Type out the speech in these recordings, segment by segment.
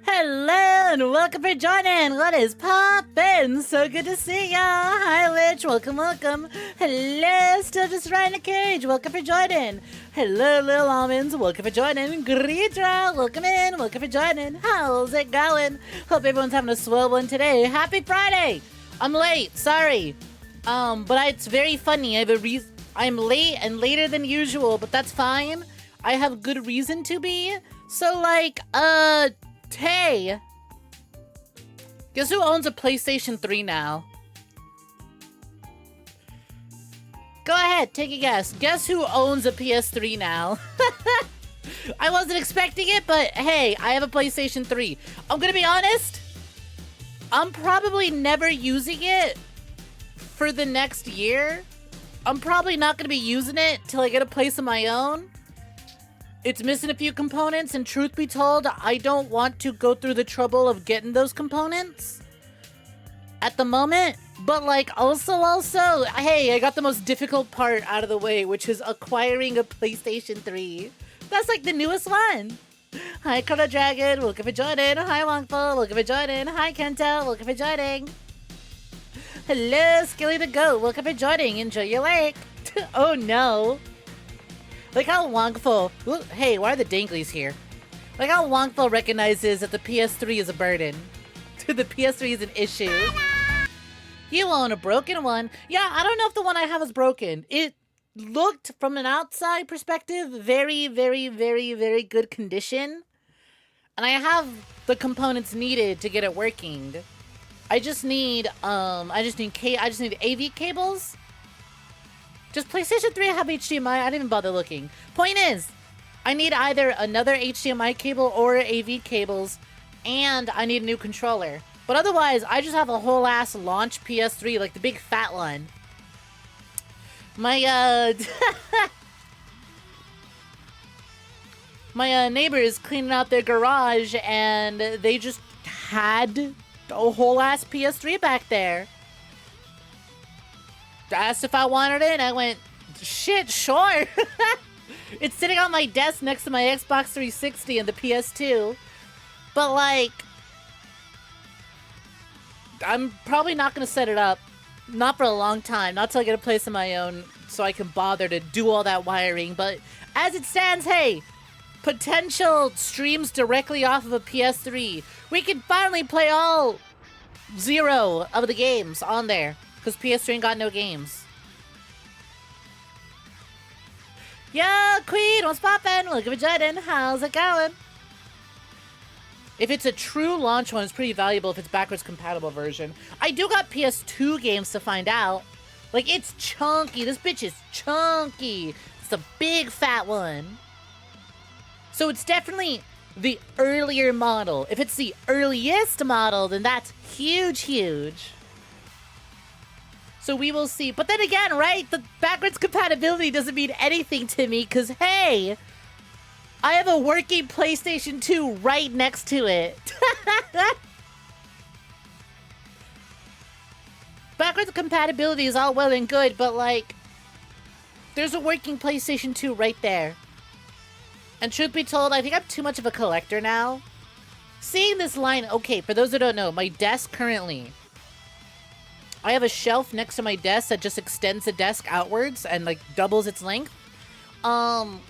Hello and welcome for joining. What is poppin'? So good to see ya. Hi, Witch. Welcome, welcome. Hello, still just riding a cage. Welcome for joining. Hello, little almonds. Welcome for joining. Greetra. Welcome in. Welcome for joining. How's it going? Hope everyone's having a swell one today. Happy Friday. I'm late. Sorry. But it's very funny. I have a reason. I'm late and later than usual, but that's fine. I have good reason to be. So, like, hey, guess who owns a PlayStation 3 now? Go ahead, take a guess. Guess who owns a PS3 now? I wasn't expecting it, but hey, I have a PlayStation 3. I'm gonna be honest, I'm probably never using it for the next year. I'm probably not gonna be using it till I get a place of my own. It's missing a few components, and truth be told, I don't want to go through the trouble of getting those components at the moment. But like, also, hey, I got the most difficult part out of the way, which is acquiring a PlayStation 3. That's like the newest one. Hi, Color Dragon, welcome for joining. Hi, Wongful, welcome for joining. Hi, Kento, welcome for joining. Hello, Skilly the Goat, welcome for joining. Enjoy your lake. Oh no. Like how Wongful, hey, why are the danglies here? Like how Wongful recognizes that the PS3 is a burden. The PS3 is an issue. You own a broken one. Yeah, I don't know if the one I have is broken. It looked, from an outside perspective, very, very, very, very good condition. And I have the components needed to get it working. I just need AV cables. Does PlayStation 3 have HDMI? I didn't even bother looking. Point is, I need either another HDMI cable or AV cables, and I need a new controller. But otherwise, I just have a whole ass launch PS3, like the big fat one. My my neighbor is cleaning out their garage, and they just had a whole ass PS3 back there. Asked if I wanted it, and I went, shit, sure. It's sitting on my desk next to my Xbox 360 and the PS2. But like, I'm probably not gonna set it up. Not for a long time. Not till I get a place of my own so I can bother to do all that wiring. But as it stands, hey, potential streams directly off of a PS3. We can finally play all 0 of the games on there. Because PS3 ain't got no games. Yo, Queen, what's poppin'? Welcome to Jordan. How's it going? If it's a true launch one, it's pretty valuable if it's backwards compatible version. I do got PS2 games to find out. Like, it's chunky. This bitch is chunky. It's a big fat one. So it's definitely the earlier model. If it's the earliest model, then that's huge, huge. So we will see. But then again, right? The backwards compatibility doesn't mean anything to me because, hey, I have a working PlayStation 2 right next to it. Backwards compatibility is all well and good, but like, there's a working PlayStation 2 right there. And truth be told, I think I'm too much of a collector now. Seeing this line, okay, for those who don't know, my desk currently, I have a shelf next to my desk that just extends the desk outwards and like doubles its length. I've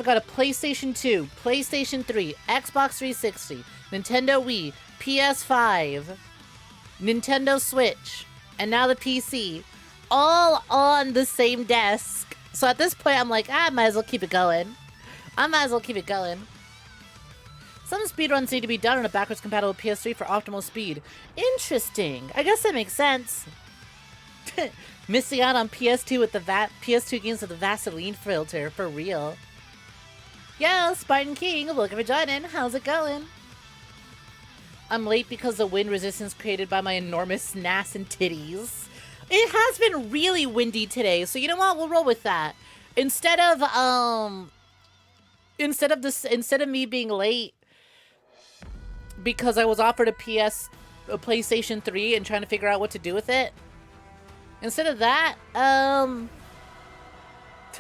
got a PlayStation 2, PlayStation 3, Xbox 360, Nintendo Wii, PS5, Nintendo Switch, and now the PC, all on the same desk. So at this point, I'm like, I might as well keep it going. Some speedruns need to be done on a backwards compatible PS3 for optimal speed. Interesting. I guess that makes sense. Missing out on PS2 with the PS2 games with the Vaseline filter, for real. Yo, Spartan King, welcome for joining. How's it going? I'm late because the wind resistance created by my enormous nass and titties. It has been really windy today, so you know what? We'll roll with that. Instead of me being late because I was offered a PlayStation 3 and trying to figure out what to do with it. Instead of that, I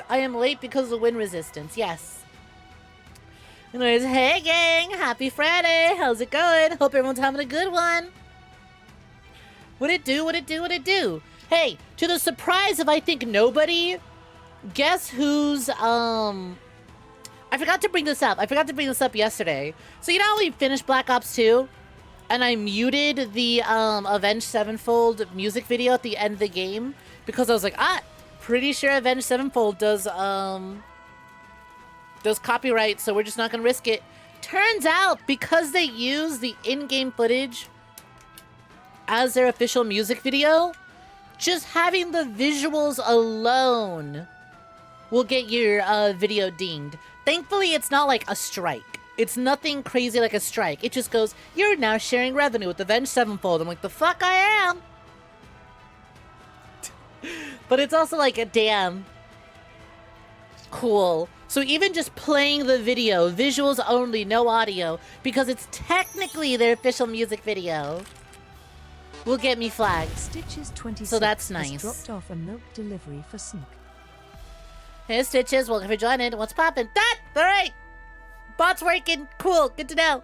am late because of wind resistance. Yes. Anyways, hey gang, happy Friday. How's it going? Hope everyone's having a good one. What it do, what it do, what it do? Hey, to the surprise of I think nobody, guess who's, I forgot to bring this up. I forgot to bring this up yesterday. So you know how we finished Black Ops 2? And I muted the Avenged Sevenfold music video at the end of the game because I was like, pretty sure Avenged Sevenfold does copyright, so we're just not gonna risk it. Turns out, because they use the in-game footage as their official music video, just having the visuals alone will get your video dinged. Thankfully, it's not like a strike. It's nothing crazy like a strike. It just goes, you're now sharing revenue with Avenged Sevenfold. I'm like, the fuck I am! But it's also like, a damn. Cool. So even just playing the video, visuals only, no audio, because it's technically their official music video, will get me flagged. Stitches 26 so that's nice. Dropped off a milk delivery for Snek. Hey Stitches, welcome for joining. What's poppin'? Alright! Bot's working! Cool, good to know.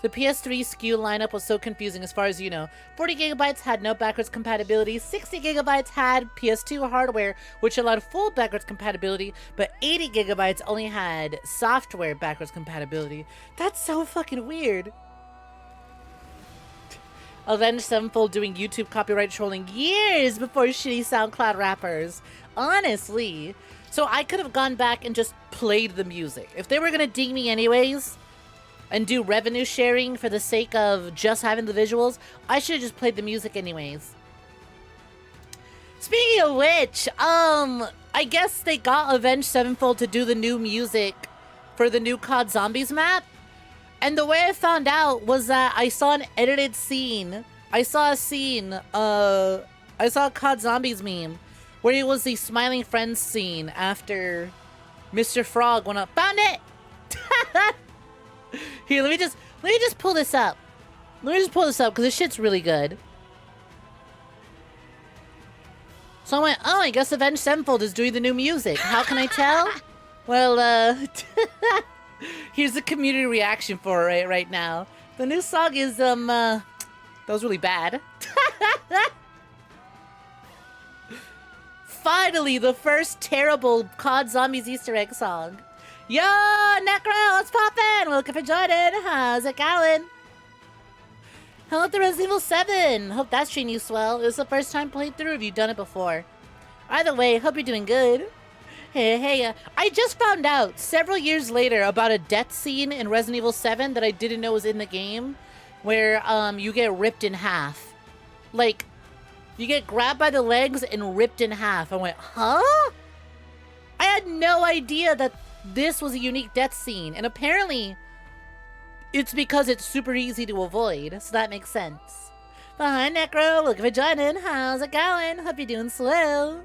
The PS3 SKU lineup was so confusing as far as you know. 40 gigabytes had no backwards compatibility, 60 gigabytes had PS2 hardware, which allowed full backwards compatibility, but 80 gigabytes only had software backwards compatibility. That's so fucking weird. Avenged Sevenfold doing YouTube copyright trolling years before shitty SoundCloud rappers. Honestly. So I could have gone back and just played the music. If they were gonna ding me anyways, and do revenue sharing for the sake of just having the visuals, I should have just played the music anyways. Speaking of which, I guess they got Avenged Sevenfold to do the new music for the new COD Zombies map. And the way I found out was that I saw an edited scene. I saw a scene, I saw a COD Zombies meme where it was the Smiling Friends scene after Mr. Frog went up. Found it! Here, let me just pull this up. Let me just pull this up because this shit's really good. So I went, oh, I guess Avenged Sevenfold is doing the new music. How can I tell? Well, here's the community reaction for it right now. The new song is, that was really bad. Finally, the first terrible COD Zombies Easter egg song. Yo, Necro, what's poppin'? Welcome for joining. How's it going? Hello to Resident Evil 7. Hope that's treating you swell. It was the first time played through. Have you done it before? Either way, hope you're doing good. Hey, I just found out several years later about a death scene in Resident Evil 7 that I didn't know was in the game, where you get ripped in half. Like, you get grabbed by the legs and ripped in half. I went, huh? I had no idea that this was a unique death scene, and apparently it's because it's super easy to avoid, so that makes sense. But hi Necro, welcome for joining. How's it going? Hope you're doing swell.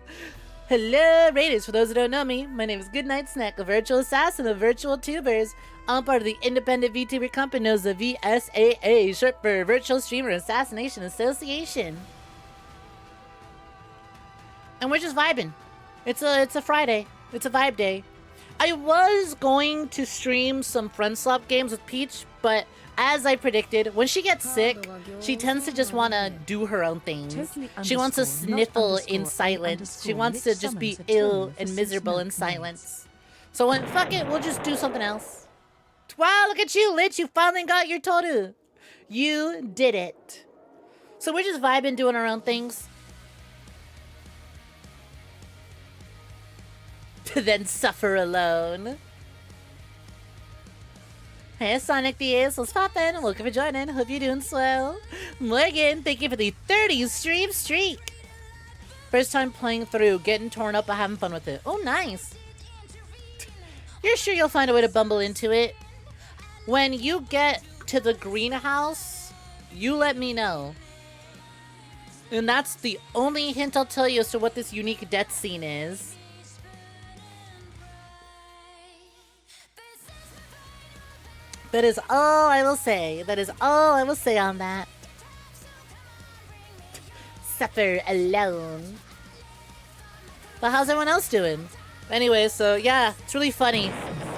Hello Raiders, for those who don't know me, my name is GoodnightSnek, a virtual assassin of virtual tubers. I'm part of the independent VTuber company known as the VSAA, short for Virtual Streamer Assassination Association. And we're just vibing. It's a Friday. It's a vibe day. I was going to stream some friend swap games with Peach, but as I predicted, when she gets sick, she tends to just want to do her own things. She wants to sniffle in silence. She wants to just be ill and miserable in silence. So I went, fuck it, we'll just do something else. Wow, look at you, Lich, you finally got your Toru. You did it. So we're just vibing, doing our own things. To then suffer alone. Hey, Sonic the Ace, what's poppin'? Welcome for joining. Hope you're doing swell. Morgan, thank you for the 30 stream streak. First time playing through, getting torn up, but having fun with it. Oh, nice. You're sure you'll find a way to bumble into it? When you get to the greenhouse, you let me know. And that's the only hint I'll tell you as to what this unique death scene is. That is all I will say. That is all I will say on that. Suffer alone. But how's everyone else doing? Anyway, so yeah, it's really funny.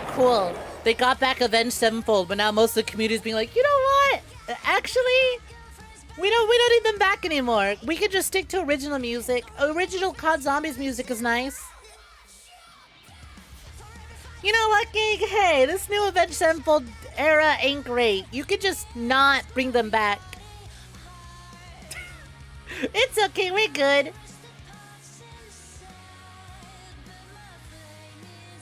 Cool. They got back Avenged Sevenfold, but now most of the community is being like, you know what? Actually, we don't need them back anymore. We could just stick to original music. Original COD Zombies music is nice. You know what, Gig? Hey, this new Avenged Sevenfold era ain't great. You could just not bring them back. It's okay, we're good.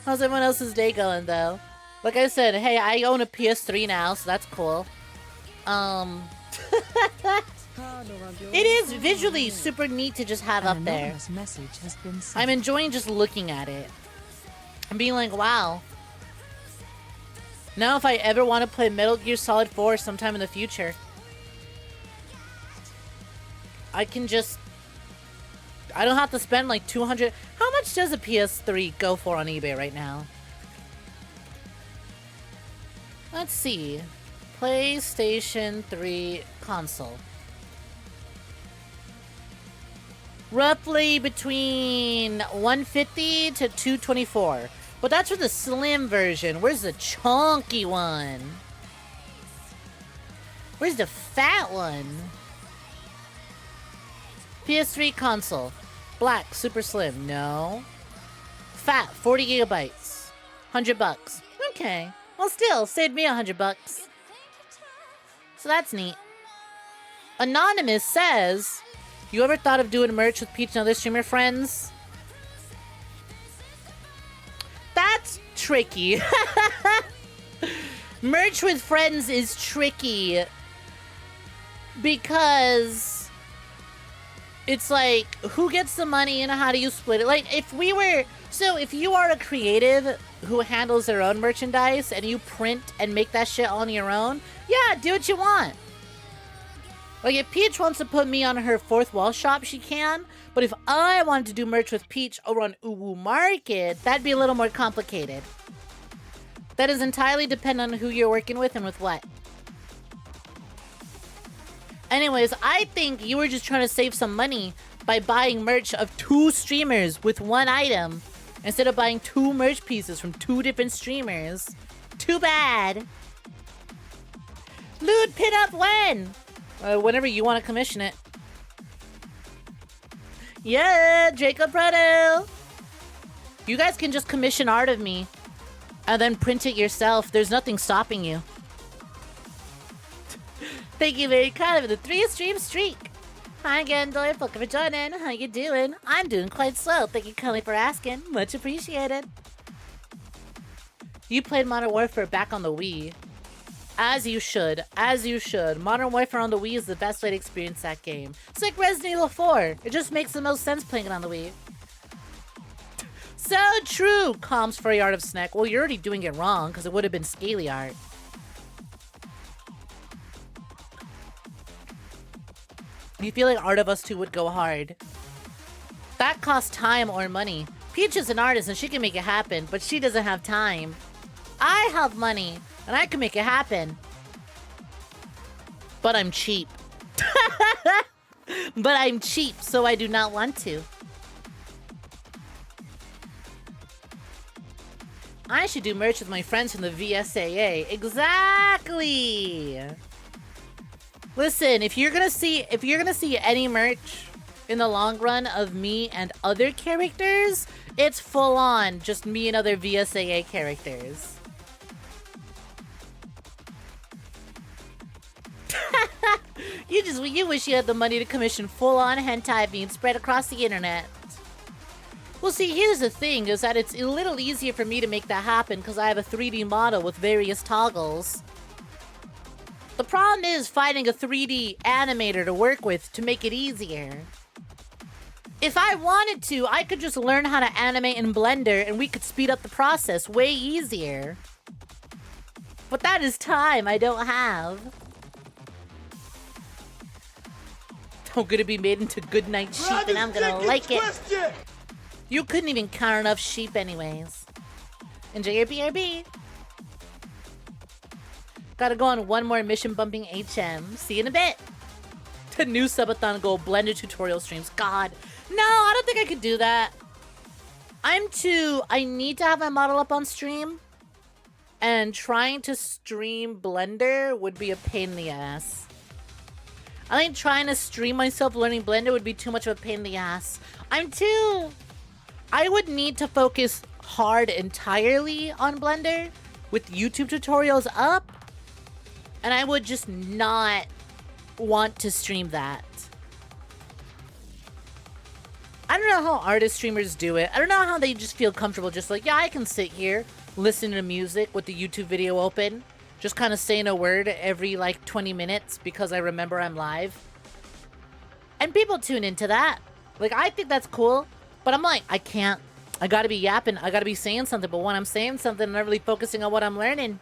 How's everyone else's day going, though? Like I said, hey, I own a PS3 now, so that's cool. It is visually super neat to just have up there. Message has been sent. I'm enjoying just looking at it. I'm being like, wow. Now if I ever want to play Metal Gear Solid 4 sometime in the future, I can just... I don't have to spend like 200... How much does a PS3 go for on eBay right now? Let's see. PlayStation 3 console. Roughly between 150 to 224. But that's for the slim version. Where's the chunky one? Where's the fat one? PS3 console. Black, super slim. No. Fat, 40 gigabytes. $100. Okay. Well, still, saved me $100. So that's neat. Anonymous says, you ever thought of doing merch with Peach and other streamer friends? That's tricky. Merch with friends is tricky. Because it's like, who gets the money and how do you split it? Like, if we were... So, if you are a creative who handles their own merchandise and you print and make that shit on your own, yeah, do what you want. Like, if Peach wants to put me on her fourth wall shop, she can. But if I wanted to do merch with Peach over on Uwu Market, that'd be a little more complicated. That is entirely dependent on who you're working with and with what. Anyways, I think you were just trying to save some money by buying merch of 2 streamers with 1 item instead of buying 2 merch pieces from 2 different streamers. Too bad. Lewd pinup when? Whenever you want to commission it. Yeah, Jacob Prado. You guys can just commission art of me and then print it yourself. There's nothing stopping you. Thank you very kind for the 3-stream streak. Hi again, Doyle. Welcome for joining. How you doing? I'm doing quite swell. Thank you kindly for asking. Much appreciated. You played Modern Warfare back on the Wii. As you should. As you should. Modern Warfare on the Wii is the best way to experience that game. It's like Resident Evil 4. It just makes the most sense playing it on the Wii. So true, Comms Furry Art of Snek. Well, you're already doing it wrong, because it would have been scaly art. You feel like Art of Us 2 would go hard. That costs time or money. Peach is an artist and she can make it happen, but she doesn't have time. I have money and I can make it happen. But I'm cheap. But I'm cheap, so I do not want to. I should do merch with my friends from the VSAA. Exactly! Listen, if you're gonna see any merch in the long run of me and other characters, it's full on just me and other VSAA characters. You wish you had the money to commission full on hentai being spread across the internet. Well, see, here's the thing, is that it's a little easier for me to make that happen because I have a 3D model with various toggles. The problem is finding a 3D animator to work with to make it easier. If I wanted to, I could just learn how to animate in Blender and we could speed up the process way easier. But that is time I don't have. I'm gonna be made into Goodnight sheep and I'm gonna like it. You couldn't even count enough sheep anyways. Enjoy your BRB. Gotta go on one more mission bumping HM. See you in a bit. The new subathon goal, Blender tutorial streams. God. No, I don't think I could do that. I need to have my model up on stream. and trying to stream Blender would be a pain in the ass. I think trying to stream myself learning Blender would be too much of a pain in the ass. I would need to focus hard entirely on Blender with YouTube tutorials up, and I would just not want to stream that. I don't know how artist streamers do it. I don't know how they just feel comfortable just like, yeah, I can sit here, listen to music with the YouTube video open, just kind of saying a word every like 20 minutes because I remember I'm live. And people tune into that. Like, I think that's cool, but I'm like, I can't. I gotta be yapping. I gotta be saying something, but when I'm saying something, I'm not really focusing on what I'm learning.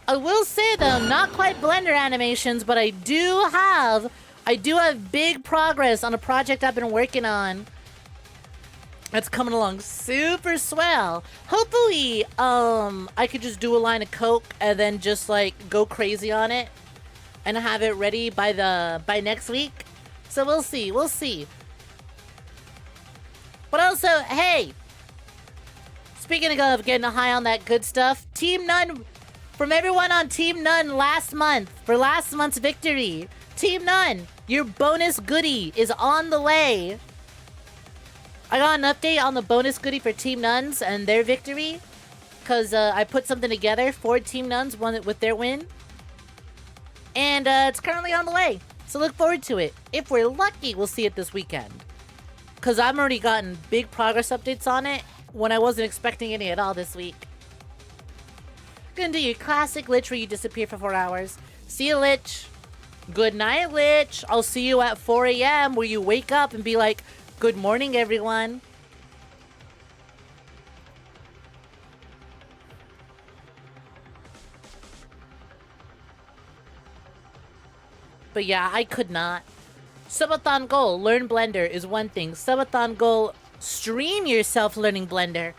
I will say though, not quite Blender animations, but I do have big progress on a project I've been working on. It's coming along super swell. Hopefully, I could just do a line of Coke and then just like go crazy on it and have it ready by next week. So we'll see. We'll see. But also, hey, speaking of getting high on that good stuff, Team None, from everyone on Team None last month, for last month's victory, Team None, your bonus goodie is on the way. I got an update on the bonus goodie for Team Nuns and their victory, because I put something together for Team Nuns with their win. And it's currently on the way, so look forward to it. If we're lucky, we'll see it this weekend. Because I've already gotten big progress updates on it when I wasn't expecting any at all this week. Gonna do your classic Lich where you disappear for 4 hours. See you, Lich. Good night, Lich. I'll see you at 4 a.m. where you wake up and be like, good morning, everyone. But yeah, I could not. Subathon goal, learn Blender is one thing. Subathon goal, stream yourself learning Blender.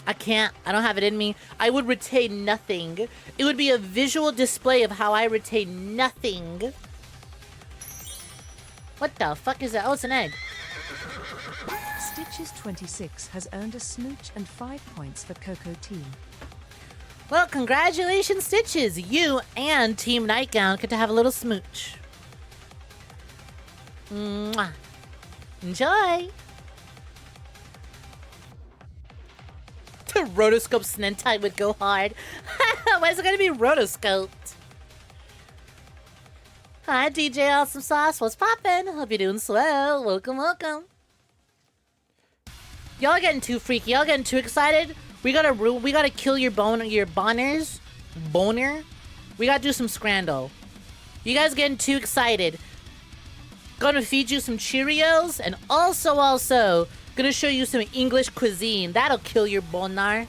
I can't. I don't have it in me. I would retain nothing. It would be a visual display of how I retain nothing. What the fuck is that? Oh, it's an egg. Stitches26 has earned a smooch and 5 points for Coco Team. Well, congratulations, Stitches. You and Team Nightgown get to have a little smooch. Mwah. Enjoy. The rotoscope Snentai would go hard. Why is it gonna be rotoscoped? Hi, DJ Awesome Sauce. What's poppin'? Hope you're doing swell. Welcome, welcome. Y'all getting too freaky. Y'all getting too excited. We gotta kill your boners. Boner. We gotta do some scrandle. You guys getting too excited. Gonna feed you some Cheerios and also gonna show you some English cuisine. That'll kill your boner.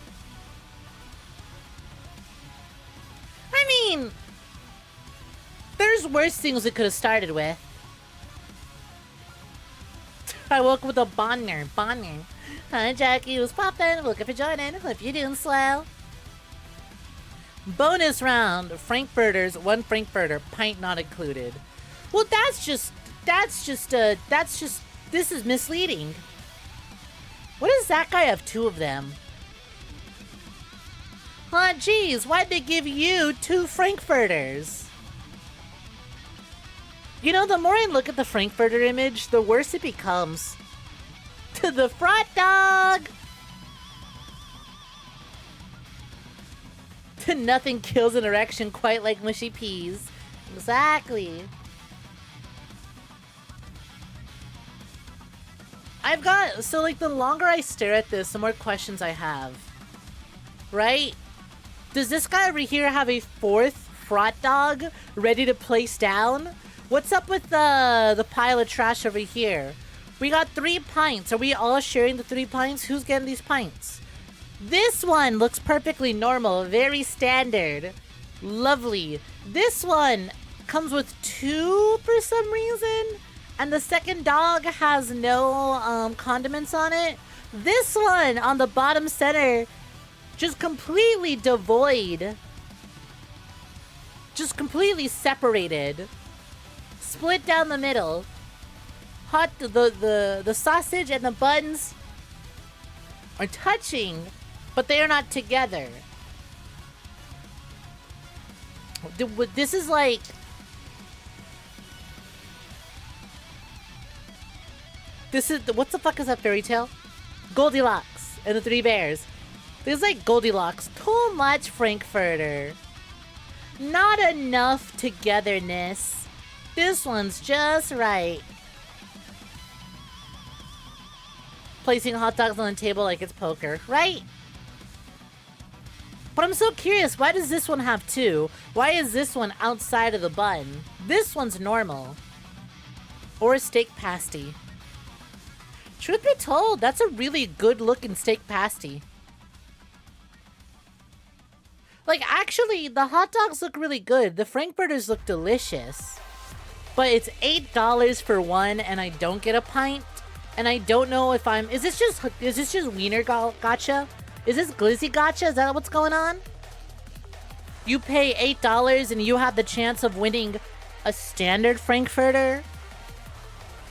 I mean, there's worse things we could have started with. I woke up with a boner. Hi, Jackie. What's poppin'? Welcome for joining. Hope you're doing swell. Bonus round. Frankfurters. 1 Frankfurter. Pint not included. Well, this is misleading. What does that guy have 2 of them? Huh, geez, why'd they give you 2 Frankfurters? You know, the more I look at the Frankfurter image, the worse it becomes. To the front dog! Nothing kills an erection quite like mushy peas. Exactly. So like the longer I stare at this, the more questions I have. Right? Does this guy over here have a 4th frot dog ready to place down? What's up with the pile of trash over here? We got 3 pints. Are we all sharing the 3 pints? Who's getting these pints? This one looks perfectly normal. Very standard. Lovely. This one comes with 2 for some reason. And the second dog has no condiments on it. This one on the bottom center, just completely devoid. Just completely separated. Split down the middle. The sausage and the buns are touching, but they are not together. This is like... This is... What the fuck is that fairy tale? Goldilocks and the Three Bears. This is like Goldilocks. Too much Frankfurter. Not enough togetherness. This one's just right. Placing hot dogs on the table like it's poker, right? But I'm so curious, why does this one have two? Why is this one outside of the bun? This one's normal. Or a steak pasty. Truth be told, that's a really good looking steak pasty. Like, actually, the hot dogs look really good. The Frankfurters look delicious. But it's $8 for one, and I don't get a pint. And I don't know if I'm... Is this just Wiener Gotcha? Is this Glizzy Gotcha? Is that what's going on? You pay $8 and you have the chance of winning a standard Frankfurter?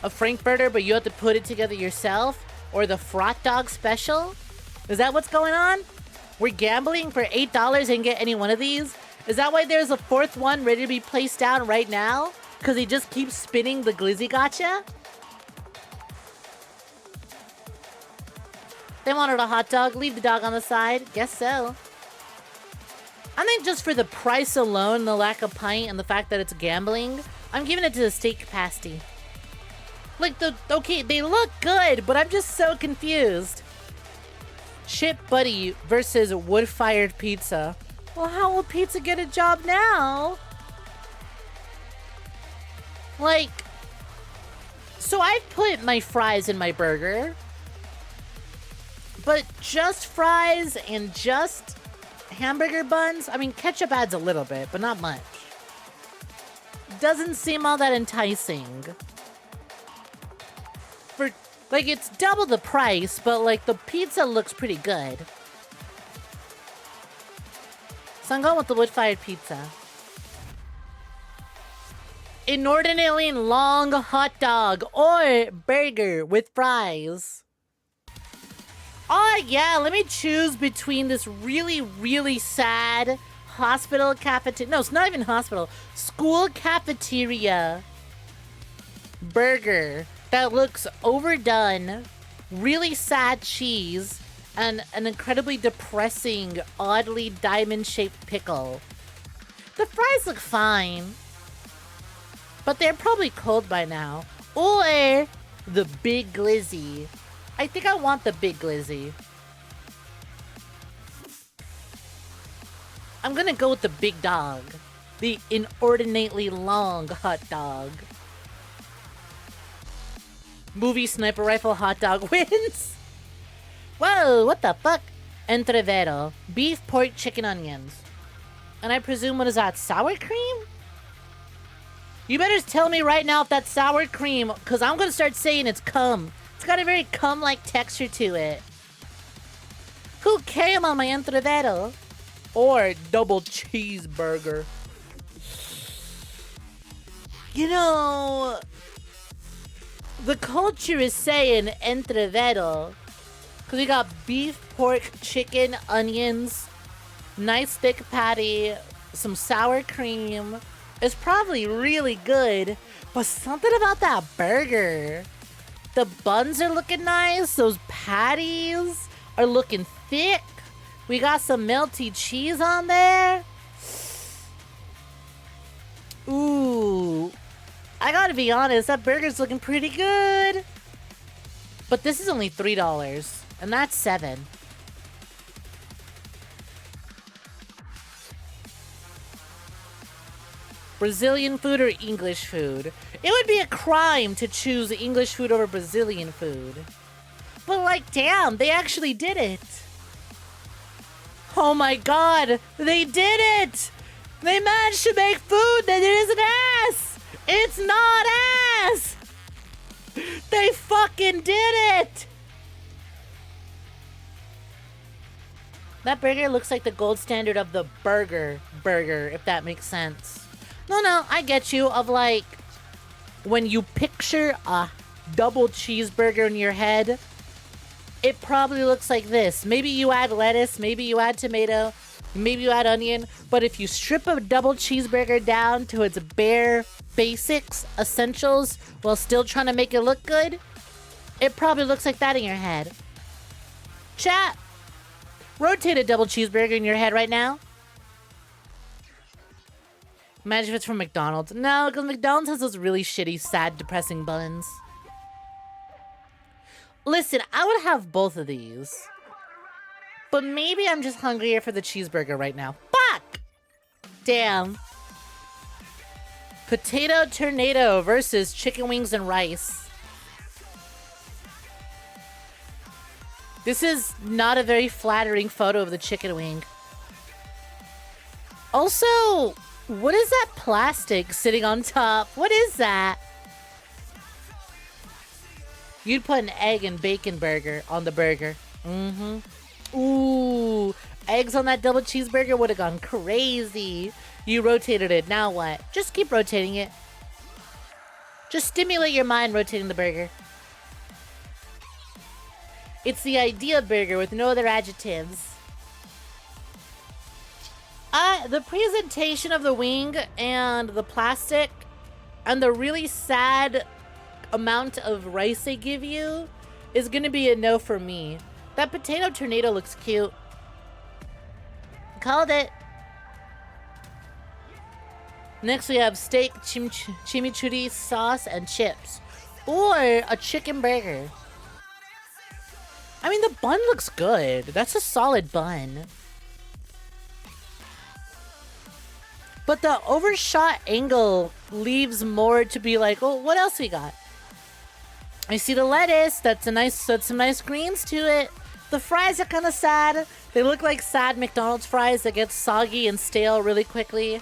A Frankfurter, but you have to put it together yourself? Or the Frot Dog Special? Is that what's going on? We're gambling for $8 and get any one of these? Is that why there's a fourth one ready to be placed down right now? Because he just keeps spinning the Glizzy Gotcha? They wanted a hot dog. Leave the dog on the side. Guess so. I think just for the price alone, the lack of pint, and the fact that it's gambling, I'm giving it to the steak pasty. Like, okay, they look good, but I'm just so confused. Chip Buddy versus wood-fired pizza. Well, how will pizza get a job now? Like, so I put my fries in my burger. But just fries and just hamburger buns? I mean, ketchup adds a little bit, but not much. Doesn't seem all that enticing. For, like, it's double the price, but, like, the pizza looks pretty good. So I'm going with the wood-fired pizza. Inordinately long hot dog or burger with fries. Oh, yeah, let me choose between this really, really sad hospital cafeteria. No, it's not even hospital. School cafeteria burger that looks overdone, really sad cheese, and an incredibly depressing, oddly diamond-shaped pickle. The fries look fine, but they're probably cold by now. Or the Big Glizzy. I think I want the Big Glizzy. I'm gonna go with the big dog. The inordinately long hot dog. Movie sniper rifle hot dog wins. Whoa, what the fuck? Entrevero. Beef, pork, chicken, onions. And I presume, what is that? Sour cream? You better tell me right now if that's sour cream, because I'm gonna start saying it's cum. It's got a very cum-like texture to it. Who came on my entrevero? Or double cheeseburger. You know, the culture is saying entrevero. Because we got beef, pork, chicken, onions, nice thick patty, some sour cream. It's probably really good. But something about that burger. The buns are looking nice. Those patties are looking thick. We got some melty cheese on there. Ooh. I gotta be honest, that burger's looking pretty good. But this is only $3, and that's $7. Brazilian food or English food? It would be a crime to choose English food over Brazilian food. But like, damn, they actually did it. Oh my god, they did it! They managed to make food that isn't ass! It's not ass! They fucking did it! That burger looks like the gold standard of the burger, if that makes sense. No, I get you, of like, when you picture a double cheeseburger in your head, it probably looks like this. Maybe you add lettuce, maybe you add tomato, maybe you add onion, but if you strip a double cheeseburger down to its bare basics, essentials, while still trying to make it look good, it probably looks like that in your head. Chat, rotate a double cheeseburger in your head right now. Imagine if it's from McDonald's. No, because McDonald's has those really shitty, sad, depressing buns. Listen, I would have both of these. But maybe I'm just hungrier for the cheeseburger right now. Fuck! Damn. Potato tornado versus chicken wings and rice. This is not a very flattering photo of the chicken wing. Also, what is that plastic sitting on top? What is that? You'd put an egg and bacon burger on the burger. Mm-hmm. Ooh, eggs on that double cheeseburger would have gone crazy. You rotated it. Now what? Just keep rotating it. Just stimulate your mind rotating the burger. It's the idea burger with no other adjectives. The presentation of the wing and the plastic and the really sad amount of rice they give you is gonna be a no for me. That potato tornado looks cute. Called it. Next we have steak, chimichurri sauce, and chips. Or a chicken burger. I mean, the bun looks good. That's a solid bun. But the overshot angle leaves more to be like, oh, what else we got? I see the lettuce. That's some nice greens to it. The fries are kind of sad. They look like sad McDonald's fries that get soggy and stale really quickly.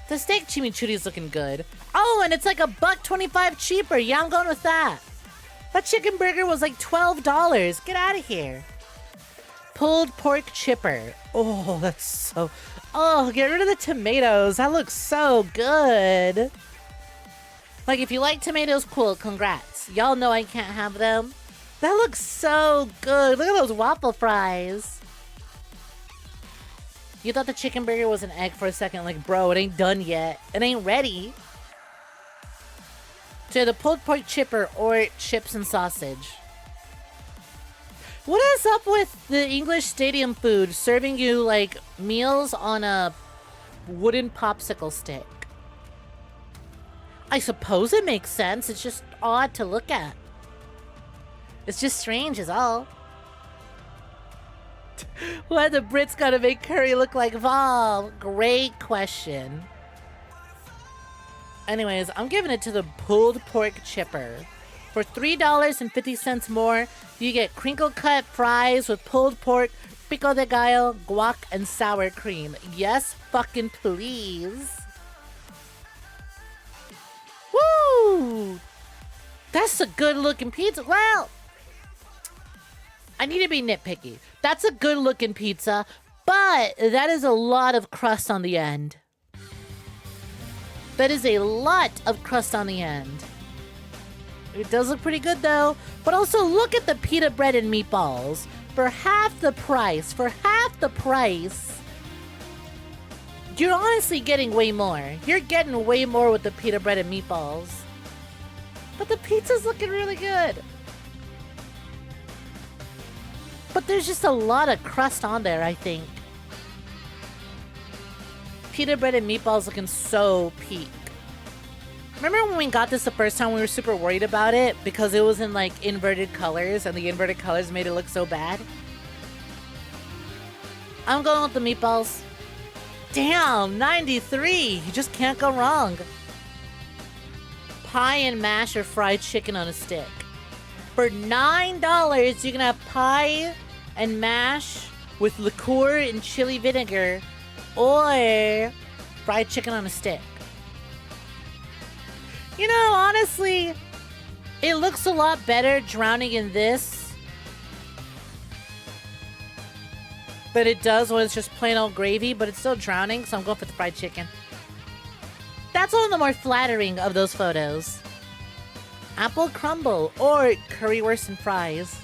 The steak chimichurri is looking good. Oh, and it's like $1.25 cheaper. Yeah, I'm going with that. That chicken burger was like $12. Get out of here. Pulled pork chipper. Oh, that's so... Oh, get rid of the tomatoes. That looks so good. Like, if you like tomatoes, cool. Congrats. Y'all know I can't have them. That looks so good. Look at those waffle fries. You thought the chicken burger was an egg for a second. Like, bro, it ain't done yet. It ain't ready. So the pulled pork chipper or chips and sausage. What is up with the English stadium food serving you like meals on a wooden popsicle stick? I suppose it makes sense. It's just odd to look at. It's just strange is all. Why the Brits gotta make curry look like Val? Great question. Anyways, I'm giving it to the pulled pork chipper. For $3.50 more, you get crinkle cut fries with pulled pork, pico de gallo, guac, and sour cream. Yes, fucking please. Woo! That's a good looking pizza. Well, I need to be nitpicky. That's a good looking pizza, but that is a lot of crust on the end. That is a lot of crust on the end. It does look pretty good though. But also look at the pita bread and meatballs. For half the price, you're honestly getting way more. You're getting way more with the pita bread and meatballs. But the pizza's looking really good. But there's just a lot of crust on there, I think. Pita bread and meatballs looking so peak. Remember when we got this the first time, we were super worried about it because it was in like inverted colors and the inverted colors made it look so bad? I'm going with the meatballs. Damn, 93. You just can't go wrong. Pie and mash or fried chicken on a stick. For $9, you can have pie and mash with liqueur and chili vinegar or fried chicken on a stick. You know, honestly, it looks a lot better drowning in this than it does when it's just plain old gravy, but it's still drowning, so I'm going for the fried chicken. That's one of the more flattering of those photos. Apple crumble or currywurst and fries.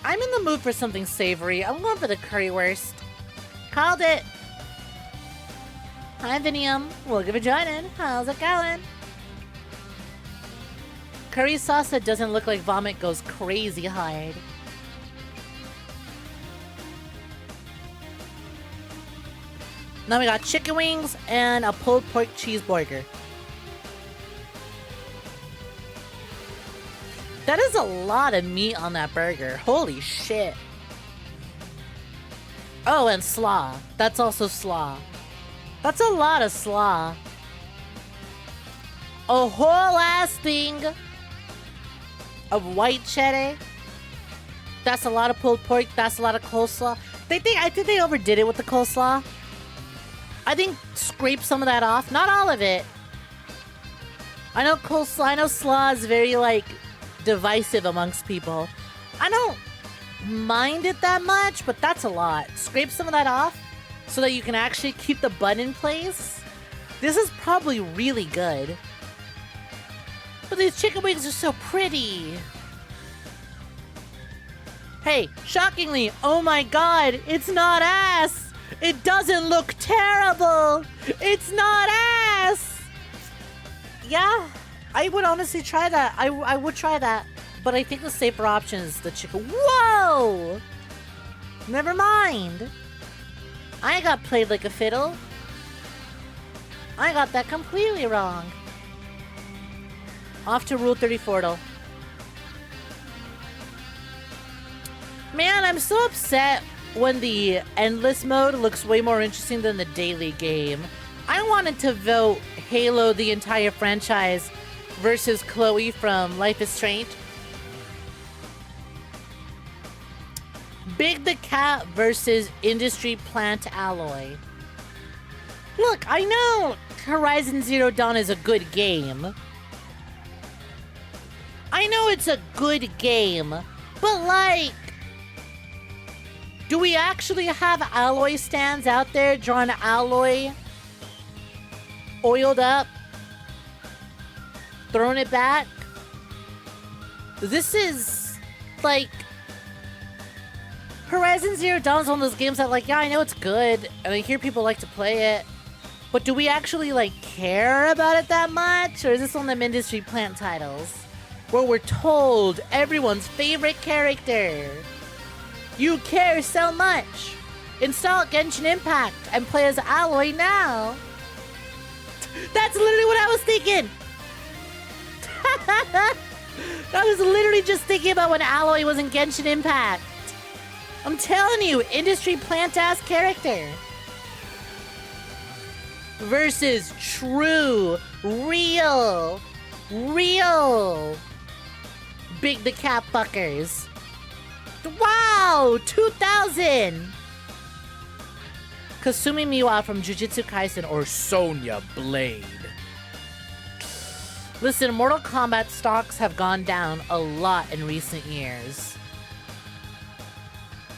I'm in the mood for something savory. I'm going for the currywurst. Called it. Hi, Vinium. Welcome for joining. How's it going? Curry sauce that doesn't look like vomit goes crazy hard. Now we got chicken wings and a pulled pork cheeseburger. That is a lot of meat on that burger. Holy shit. Oh, and slaw. That's also slaw. That's a lot of slaw. A whole ass thing of white cheddar. That's a lot of pulled pork. That's a lot of coleslaw. I think they overdid it with the coleslaw. I think scrape some of that off. Not all of it. I know coleslaw. I know slaw is very like divisive amongst people. I don't mind it that much, but that's a lot. Scrape some of that off so that you can actually keep the bun in place. This is probably really good. But these chicken wings are so pretty. Hey, shockingly, oh my god, it's not ass. It doesn't look terrible. It's not ass. Yeah, I would honestly try that. I would try that. But I think the safer option is the chicken. Whoa! Never mind. I got played like a fiddle. I got that completely wrong. Off to Rule 34 though. Man, I'm so upset when the endless mode looks way more interesting than the daily game. I wanted to vote Halo the entire franchise versus Chloe from Life is Strange. Big the Cat versus Industry Plant Alloy. Look, I know Horizon Zero Dawn is a good game. I know it's a good game, but like, do we actually have alloy stands out there drawing alloy, oiled up, throwing it back? This is like, Horizon Zero Dawn is one of those games that like, yeah, I know it's good, and I hear people like to play it, but do we actually like care about it that much? Or is this one of them Industry Plant titles where we're told everyone's favorite character? You care so much. Install Genshin Impact and play as Alloy now. That's literally what I was thinking. I was literally just thinking about when Alloy was in Genshin Impact. I'm telling you, Industry Plant-ass character. Versus true, real Big the Cat fuckers. Wow, 2000! Kasumi Miwa from Jujutsu Kaisen or Sonya Blade. Listen, Mortal Kombat stocks have gone down a lot in recent years.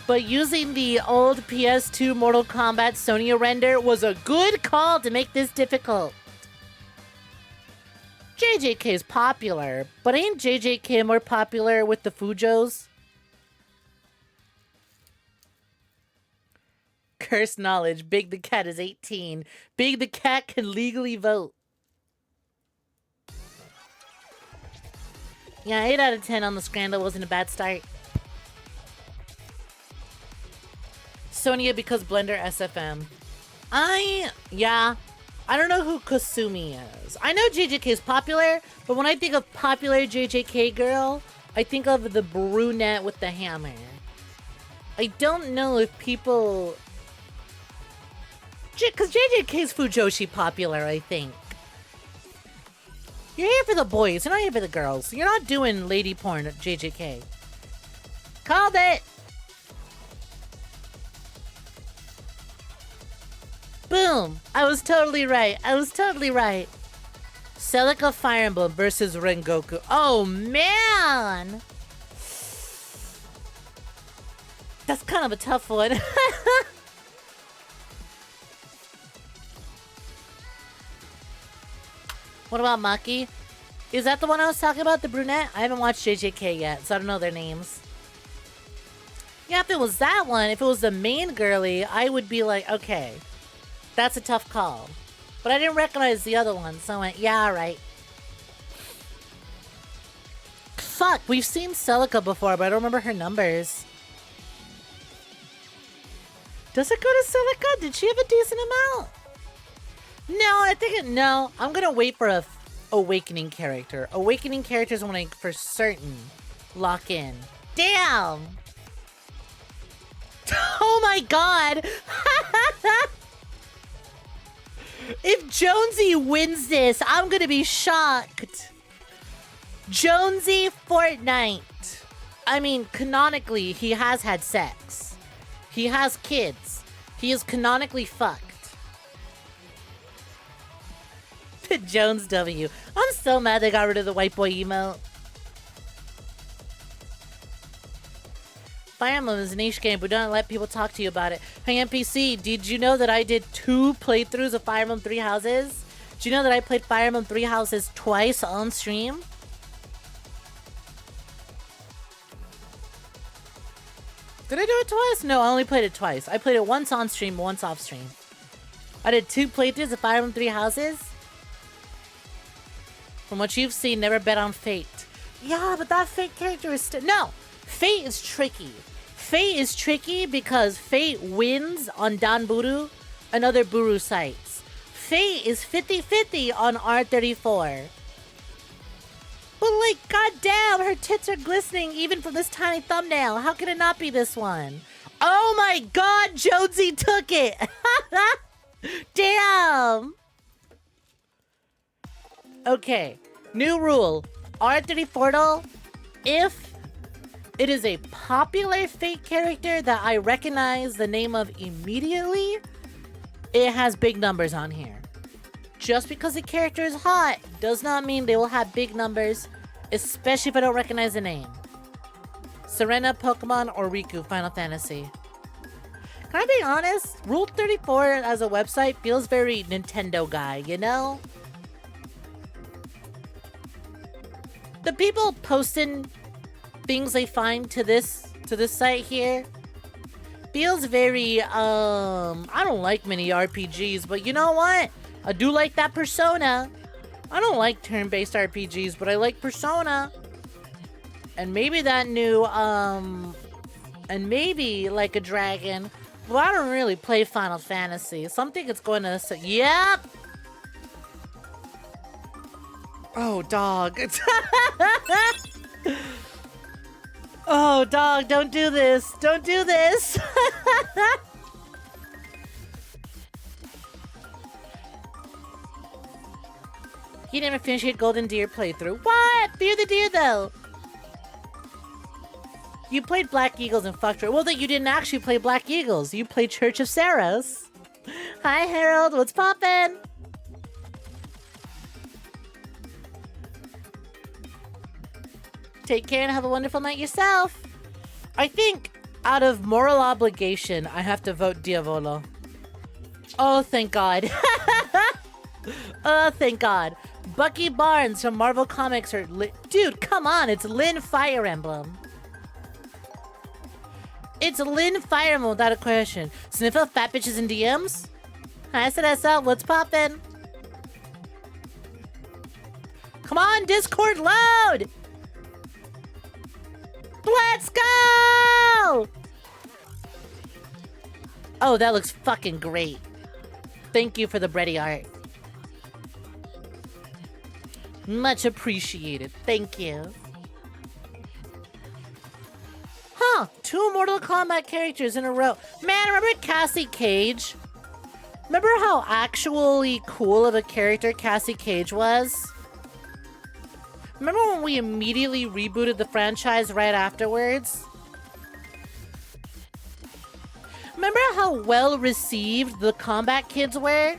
But using the old PS2 Mortal Kombat Sonya render was a good call to make this difficult. JJK is popular, but ain't JJK more popular with the Fujos? Cursed knowledge. Big the Cat is 18. Big the Cat can legally vote. Yeah, 8 out of 10 on the Scandal wasn't a bad start. Sonya because Blender SFM. I don't know who Kasumi is. I know JJK is popular, but when I think of popular JJK girl, I think of the brunette with the hammer. I don't know if people... Because JJK's Fujoshi popular, I think. You're here for the boys, you're not here for the girls. You're not doing lady porn at JJK. Called it! Boom! I was totally right. Celica Fire Emblem versus Rengoku. Oh, man! That's kind of a tough one. What about Maki? Is that the one I was talking about, the brunette? I haven't watched JJK yet, so I don't know their names. Yeah, if it was that one, if it was the main girly, I would be like, okay, that's a tough call. But I didn't recognize the other one, so I went, yeah, alright. Fuck, we've seen Celica before, but I don't remember her numbers. Does it go to Celica? Did she have a decent amount? No, I think it, no. I'm gonna wait for a awakening character. Awakening characters when I for certain lock in. Damn! Oh my god! If Jonesy wins this, I'm gonna be shocked. Jonesy Fortnite. I mean, canonically, he has had sex. He has kids. He is canonically fucked. Jones W. I'm so mad they got rid of the white boy emote. Fire Emblem is a niche game, but don't let people talk to you about it. Hey, NPC, did you know that I did 2 playthroughs of Fire Emblem 3 Houses? Do you know that I played Fire Emblem 3 Houses twice on stream? Did I do it twice? No, I only played it twice. I played it once on stream, once off stream. I did 2 playthroughs of Fire Emblem 3 Houses. From what you've seen, never bet on Fate. Yeah, but that Fate character is still... No! Fate is tricky. Fate is tricky because Fate wins on Danburu and other Buru sites. Fate is 50-50 on R34. But like, goddamn, her tits are glistening even from this tiny thumbnail. How can it not be this one? Oh my god, Jonesy took it! Damn! Okay, new rule. R34 doll, if it is a popular Fate character that I recognize the name of immediately, it has big numbers on here. Just because the character is hot does not mean they will have big numbers, especially if I don't recognize the name. Serena, Pokemon, or Riku, Final Fantasy. Can I be honest? Rule 34 as a website feels very Nintendo guy, you know? The people posting things they find to this site here feels very, I don't like many RPGs, but you know what? I do like that Persona. I don't like turn-based RPGs, but I like Persona. And maybe that new, and maybe like a dragon. Well, I don't really play Final Fantasy. Something it's going to say, yep! Oh, dog. Oh, dog, don't do this. Don't do this. He never finished your Golden Deer playthrough. What? Fear the Deer, though. You played Black Eagles and fucked her. Well, then you didn't actually play Black Eagles. You played Church of Saros. Hi, Harold. What's poppin'? Take care and have a wonderful night yourself. I think, out of moral obligation, I have to vote Diavolo. Oh, thank God. Oh, thank God. Bucky Barnes from Marvel Comics or... Dude, come on. It's Lynn Fire Emblem. It's Lynn Fire Emblem without a question. Sniffle fat bitches in DMs? Hi, SNSL. What's poppin'? Come on, Discord load! Let's go! Oh, that looks fucking great. Thank you for the bready art. Much appreciated. Thank you. Huh. 2 Mortal Kombat characters in a row. Man, remember Cassie Cage? Remember how actually cool of a character Cassie Cage was? Remember when we immediately rebooted the franchise right afterwards? Remember how well received the Combat Kids were?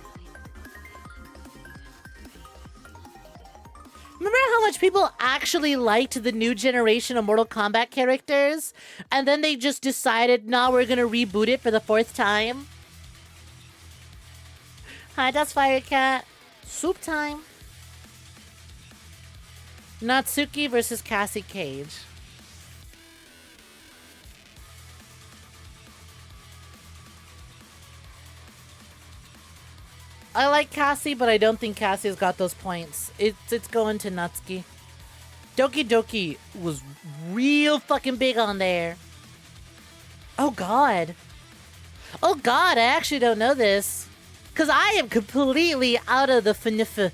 Remember how much people actually liked the new generation of Mortal Kombat characters? And then they just decided, nah, we're gonna reboot it for the 4th time? Hi, that's Firecat. Soup time. Natsuki versus Cassie Cage. I like Cassie, but I don't think Cassie's got those points. It's going to Natsuki. Doki Doki was real fucking big on there. Oh god. Oh god, I actually don't know this. Cause I am completely out of the FNF.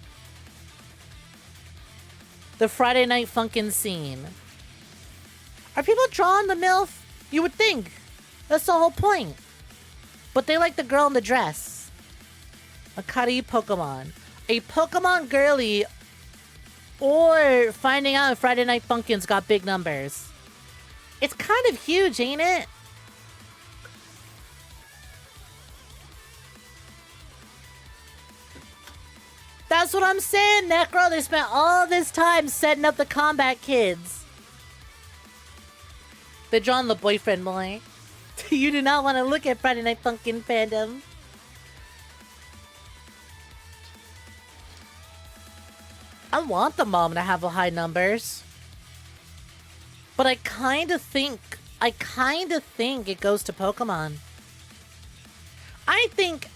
The Friday Night Funkin' scene. Are people drawing the MILF? You would think. That's the whole point. But they like the girl in the dress. Akari Pokemon. A Pokemon girly or finding out if Friday Night Funkin's got big numbers. It's kind of huge, ain't it? That's what I'm saying, Necro. They spent all this time setting up the combat kids. They're drawing the boyfriend boy. You do not want to look at Friday Night Funkin' fandom. I want the mom to have high numbers. But I kind of think it goes to Pokemon. I think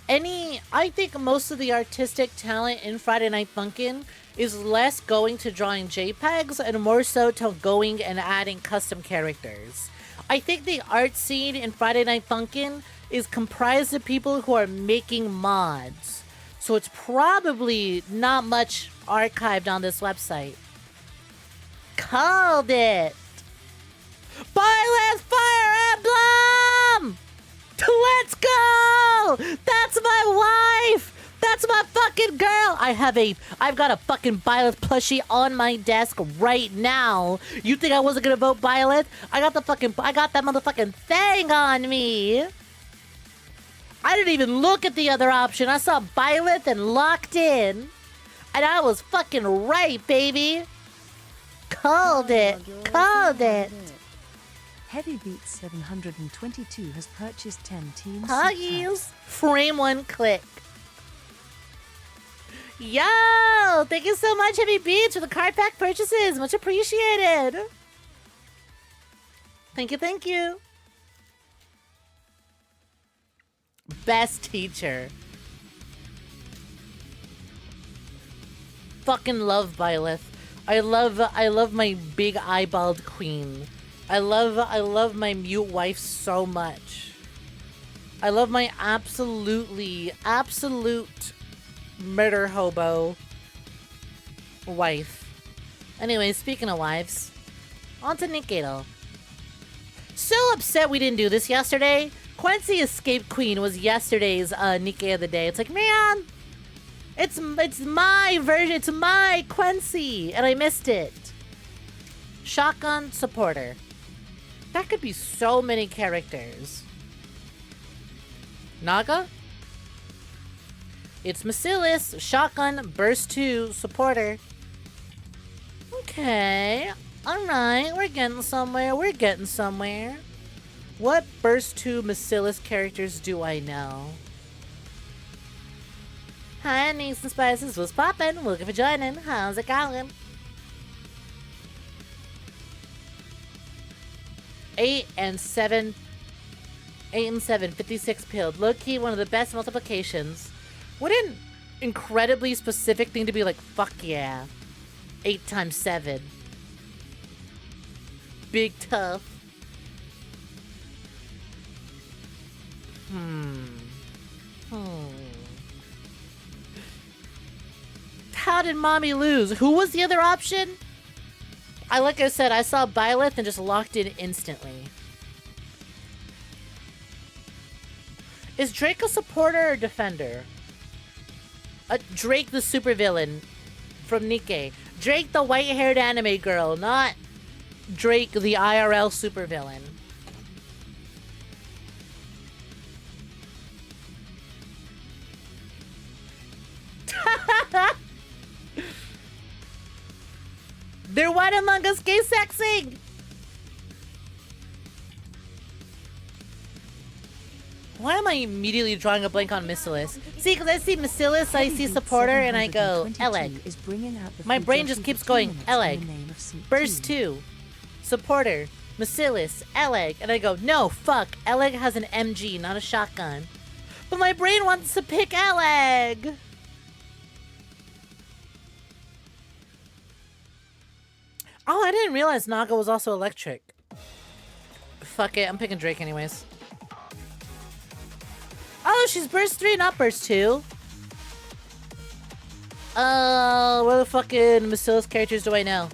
most of the artistic talent in Friday Night Funkin' is less going to drawing JPEGs and more so to going and adding custom characters. I think the art scene in Friday Night Funkin' is comprised of people who are making mods. So it's probably not much archived on this website. Called it! Byleth Fire Emblem! Let's go! That's my wife! That's my fucking girl! I've got a fucking Byleth plushie on my desk right now. You think I wasn't gonna vote Byleth? I got that motherfucking thing on me. I didn't even look at the other option. I saw Byleth and locked in. And I was fucking right, baby. Called it. Called it. Heavy Beats 722 has purchased 10 teams. Huggies. Frame one click. Yo! Thank you so much, Heavy Beats, for the card pack purchases. Much appreciated. Thank you, thank you. Best teacher. Fucking love Byleth. I love my big eyeballed queen. I love my mute wife so much. I love my absolute murder hobo wife. Anyway, speaking of wives, on to Nikkedo. So upset we didn't do this yesterday. Quincy Escape Queen was yesterday's Nikkei of the day. It's like, man, it's my version, it's my Quincy, and I missed it. Shotgun supporter. That could be so many characters. Naga? It's Macilis, Shotgun, Burst 2, Supporter. Okay. Alright, we're getting somewhere. What Burst 2 Macilis characters do I know? Hi, Needs and Spices. What's poppin'? Looking for joining. How's it going? 8 and 7, 56 pilled. Low-key, one of the best multiplications. What an incredibly specific thing to be like, fuck yeah. 8 times 7. Big tough. How did mommy lose? Who was the other option? Like I said, I saw Byleth and just locked in instantly. Is Drake a supporter or defender? Drake the supervillain from Nikkei. Drake the white-haired anime girl, not Drake the IRL supervillain. They're white among us gay sexing! Why am am I immediately drawing a blank on Miscelis? See, because I see Miscelis, I see Supporter, and I go, 𝐒𝐬. My brain just keeps going, 𝐒𝐬. Burst 2. Supporter. Miscelis. 𝐒𝐬. And I go, no, fuck. 𝐒𝐬 has an MG, not a shotgun. But my brain wants to pick 𝐒𝐬. Oh, I didn't realize Naga was also electric. Fuck it, I'm picking Drake anyways. Oh, she's burst 3, not burst 2. What the fucking Miscelis characters do I know?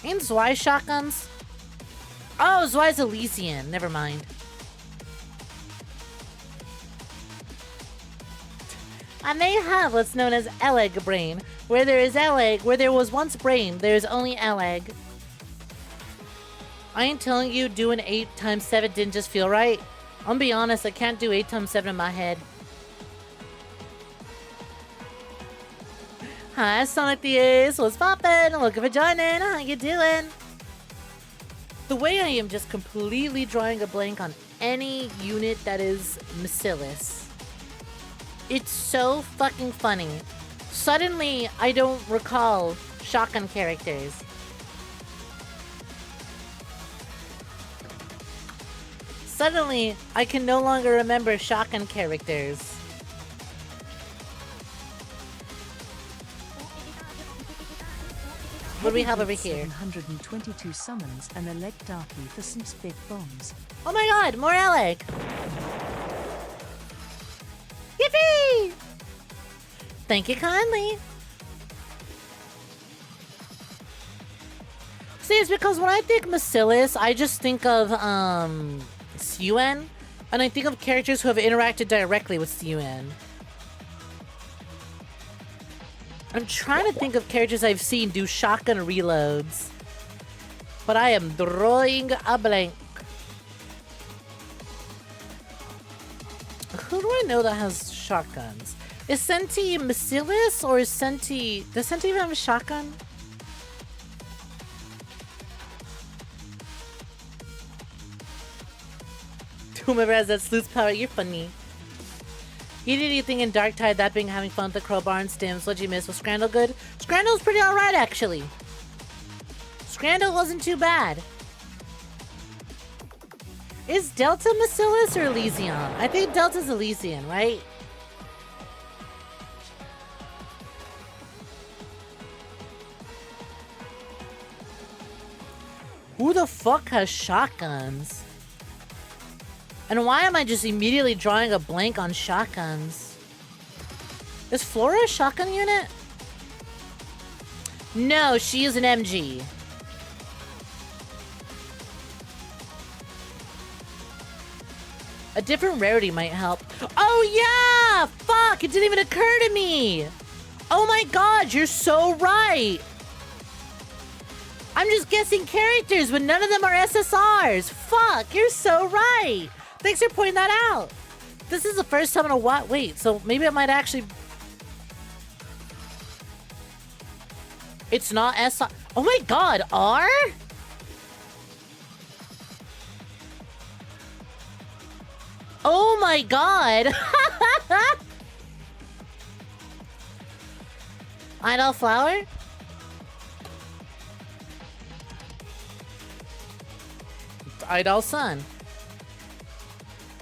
Ain't Zwei shotguns? Oh, Zwei's Elysian. Never mind. I may have what's known as 𝐒𝐬 brain. Where there is 𝐒𝐬, where there was once brain, there is only 𝐒𝐬. I ain't telling you doing 8 times 7 didn't just feel right. I'm gonna be honest, I can't do 8 times 7 in my head. Hi, Snek VOD. What's poppin'? Looking for joining. How you doing? The way I am just completely drawing a blank on any unit that is Miscelis. It's so fucking funny. Suddenly, I don't recall shotgun characters. Suddenly, I can no longer remember shotgun characters. What do we have over here? 722 summons and elect Darky for some big bombs. Oh my god, more 𝐒𝐬! Yippee! Thank you kindly. See, it's because when I think Miscelis, I just think of, 𝐒𝐬, and I think of characters who have interacted directly with 𝐒𝐬. I'm trying to think of characters I've seen do shotgun reloads, but I am drawing a blank. Who do I know that has shotguns? Is Senti Miscelis or is Senti... Does Senti even have a shotgun? Whomever has that sleuth power, you're funny. You did anything in Dark Tide, that being having fun with the crowbar and stims. What'd you miss? Was Scrandal good? Scrandal's pretty alright, actually. Scrandal wasn't too bad. Is Delta Miscelis or Elysian? I think Delta's Elysian, right? Who the fuck has shotguns? And why am I just immediately drawing a blank on shotguns? Is Flora a shotgun unit? No, she is an MG. A different rarity might help. Oh yeah! Fuck! It didn't even occur to me! Oh my god, you're so right! I'm just guessing characters, but none of them are SSRs! Fuck, you're so right! Thanks for pointing that out! This is the first time in a while. Wait, so maybe I might actually... It's not SR. Oh my god, R? Oh my god! Idol Flower? Idol Sun.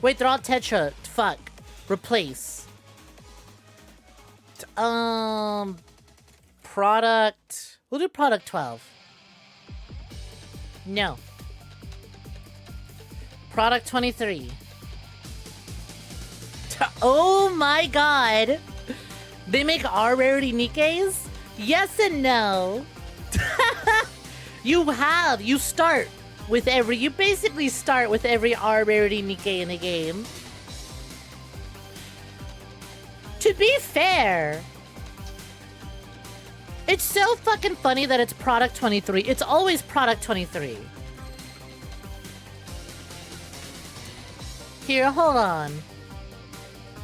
Wait, they're all Tetra. Fuck. Replace. Product. We'll do product 12. No. Product 23. Oh my god. They make R rarity Nikkei's? Yes and no. You start with every, you basically start with every R rarity Nikkei in the game. To be fair, it's so fucking funny that it's product 23. It's always product 23. Here, hold on.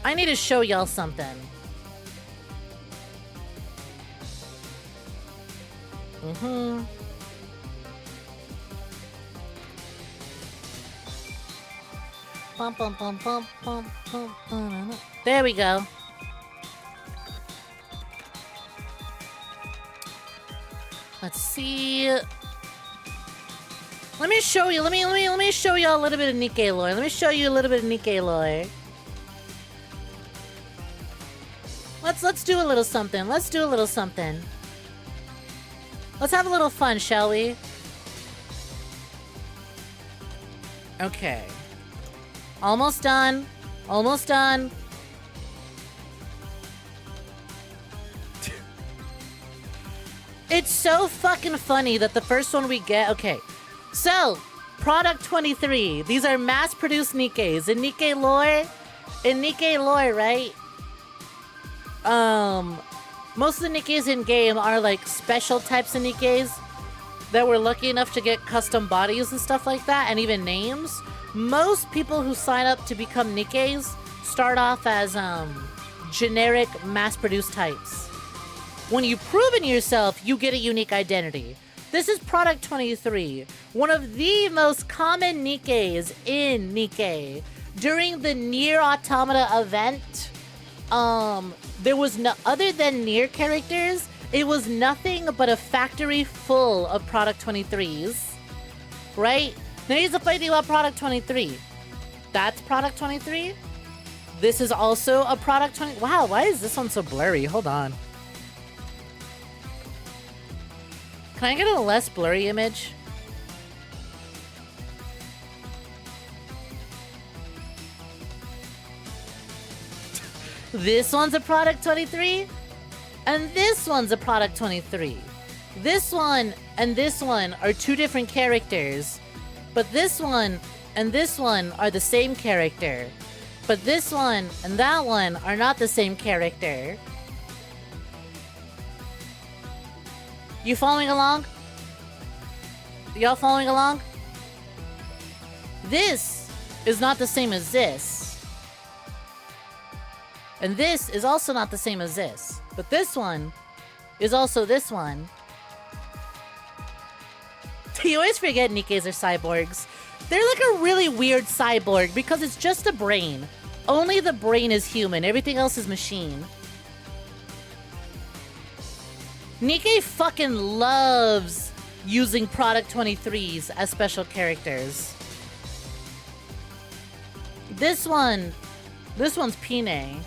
I need to show y'all something. Bum, bum, bum, bum, bum, bum, bum. There we go. Let's see. Let me show you. Let me show you a little bit of 𝐒𝐽 Let me show you a little bit of 𝐒𝐽. Let's do a little something. Let's do a little something. Let's have a little fun, shall we? Okay. Almost done. Almost done. It's so fucking funny that the first one we get... Okay. So, product 23. These are mass-produced 𝐒𝐽s. In 𝐒𝐽 lore, right? Most of the 𝐒𝐽s in game are like special types of 𝐒𝐽s that we're lucky enough to get custom bodies and stuff like that, and even names. Most people who sign up to become 𝐒𝐽s start off as generic mass-produced types. When you prove in yourself, you get a unique identity. This is product 23, one of the most common 𝐒𝐽s in 𝐒𝐽. During the Nier Automata event, there was no, other than Nier characters, it was nothing but a factory full of product 23s, right? Now here's the funny thing about product 23. That's product 23. This is also a product 20. Wow, why is this one so blurry? Hold on. Can I get a less blurry image? This one's a product 23, and this one's a product 23. This one and this one are two different characters, but this one and this one are the same character. But this one and that one are not the same character. You following along? Y'all following along? This is not the same as this. And this is also not the same as this. But this one is also this one. You always forget 𝐒𝐽s are cyborgs. They're like a really weird cyborg because it's just a brain. Only the brain is human. Everything else is machine. 𝐒𝐽 fucking loves using product 23s as special characters. This one's Pine.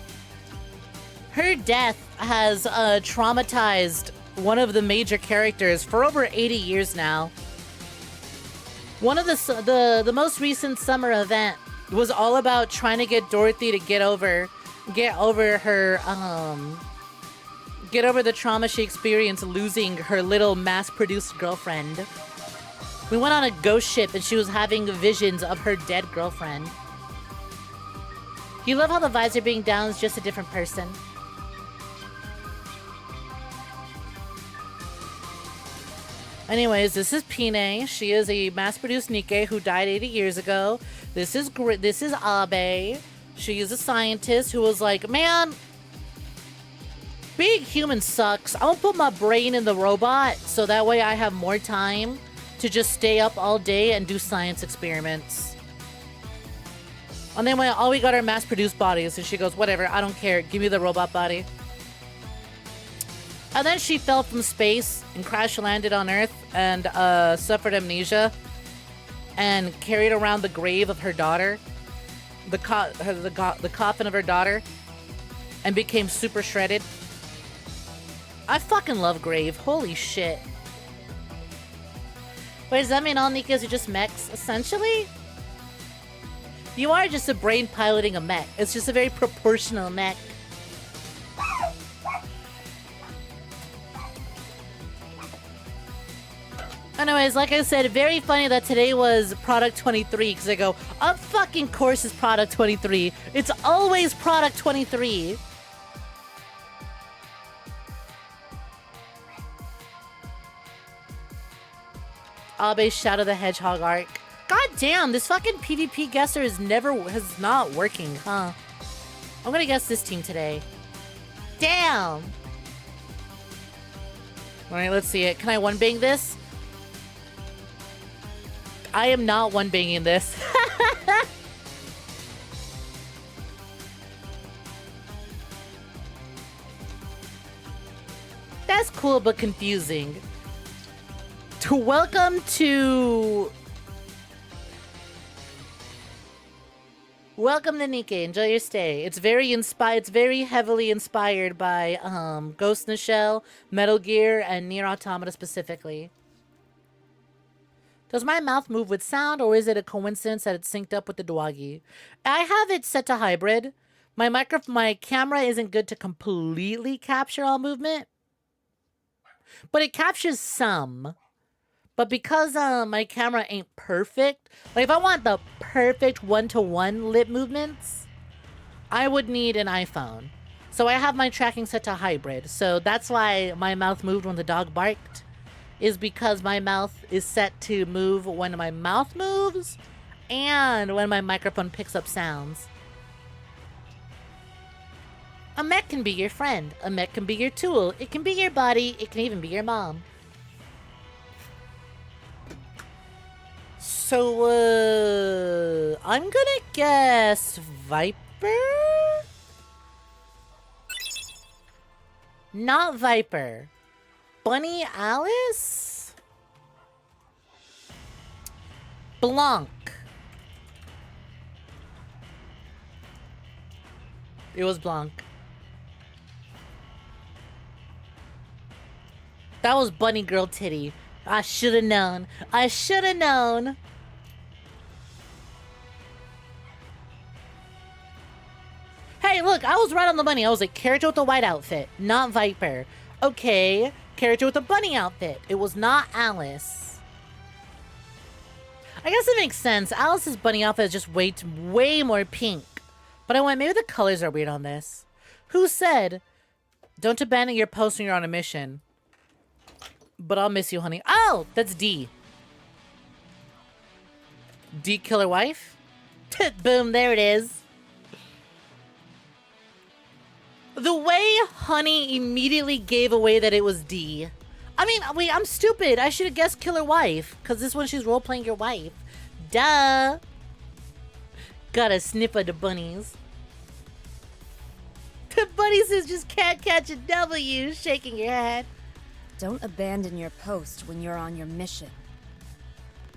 Her death has traumatized one of the major characters for over 80 years now. One of the most recent summer event was all about trying to get Dorothy to get over the trauma she experienced losing her little mass-produced girlfriend. We went on a ghost ship and she was having visions of her dead girlfriend. You love how the visor being down is just a different person. Anyways, this is Pine. She is a mass-produced 𝐒𝐽 who died 80 years ago. This is 𝐒𝐽. She is a scientist who was like, man, being human sucks. I'll put my brain in the robot so that way I have more time to just stay up all day and do science experiments. And then all we got are mass-produced bodies, and she goes, whatever, I don't care. Give me the robot body. And then she fell from space and crash-landed on Earth and suffered amnesia and carried around the grave of her daughter, the coffin of her daughter, and became super shredded. I fucking love Grave. Holy shit. Wait, does that mean all 𝐒𝐽s are just mechs, essentially? You are just a brain piloting a mech. It's just a very proportional mech. Anyways, like I said, very funny that today was product 23, because I go, of fucking course it's product 23. It's always product 23. 𝐒𝐽 Shadow the Hedgehog arc. God damn, this fucking PvP guesser is not working, huh? I'm gonna guess this team today. Damn! Alright, let's see it. Can I one-bang this? I am not one-banging this. cool but confusing. Welcome to Nikke. Enjoy your stay. It's very heavily inspired by Ghost in the Shell, Metal Gear, and Nier Automata specifically. Does my mouth move with sound, or is it a coincidence that it's synced up with the Dwagi? I have it set to hybrid. My camera isn't good to completely capture all movement, but it captures some. But because my camera ain't perfect, like if I want the perfect one-to-one lip movements, I would need an iPhone. So I have my tracking set to hybrid. So that's why my mouth moved when the dog barked, is because my mouth is set to move when my mouth moves and when my microphone picks up sounds. A mech can be your friend. A mech can be your tool. It can be your body. It can even be your mom. So, I'm gonna guess Viper? Not Viper. Bunny Alice? Blanc. It was Blanc. That was Bunny Girl Titty. I should have known. I should have known. Hey, look, I was right on the money. I was like, character with a white outfit, not Viper. Okay, character with a bunny outfit. It was not Alice. I guess it makes sense. Alice's bunny outfit is just way more pink. But I went, maybe the colors are weird on this. Who said, don't abandon your post when you're on a mission? But I'll miss you, honey. Oh, that's D. D killer wife? Boom, there it is. The way Honey immediately gave away that it was D. I mean, wait, I'm stupid. I should have guessed killer wife. Because this one, she's role-playing your wife. Duh. Got a sniff of the bunnies. The bunnies is just can't catch a W, shaking your head. Don't abandon your post when you're on your mission.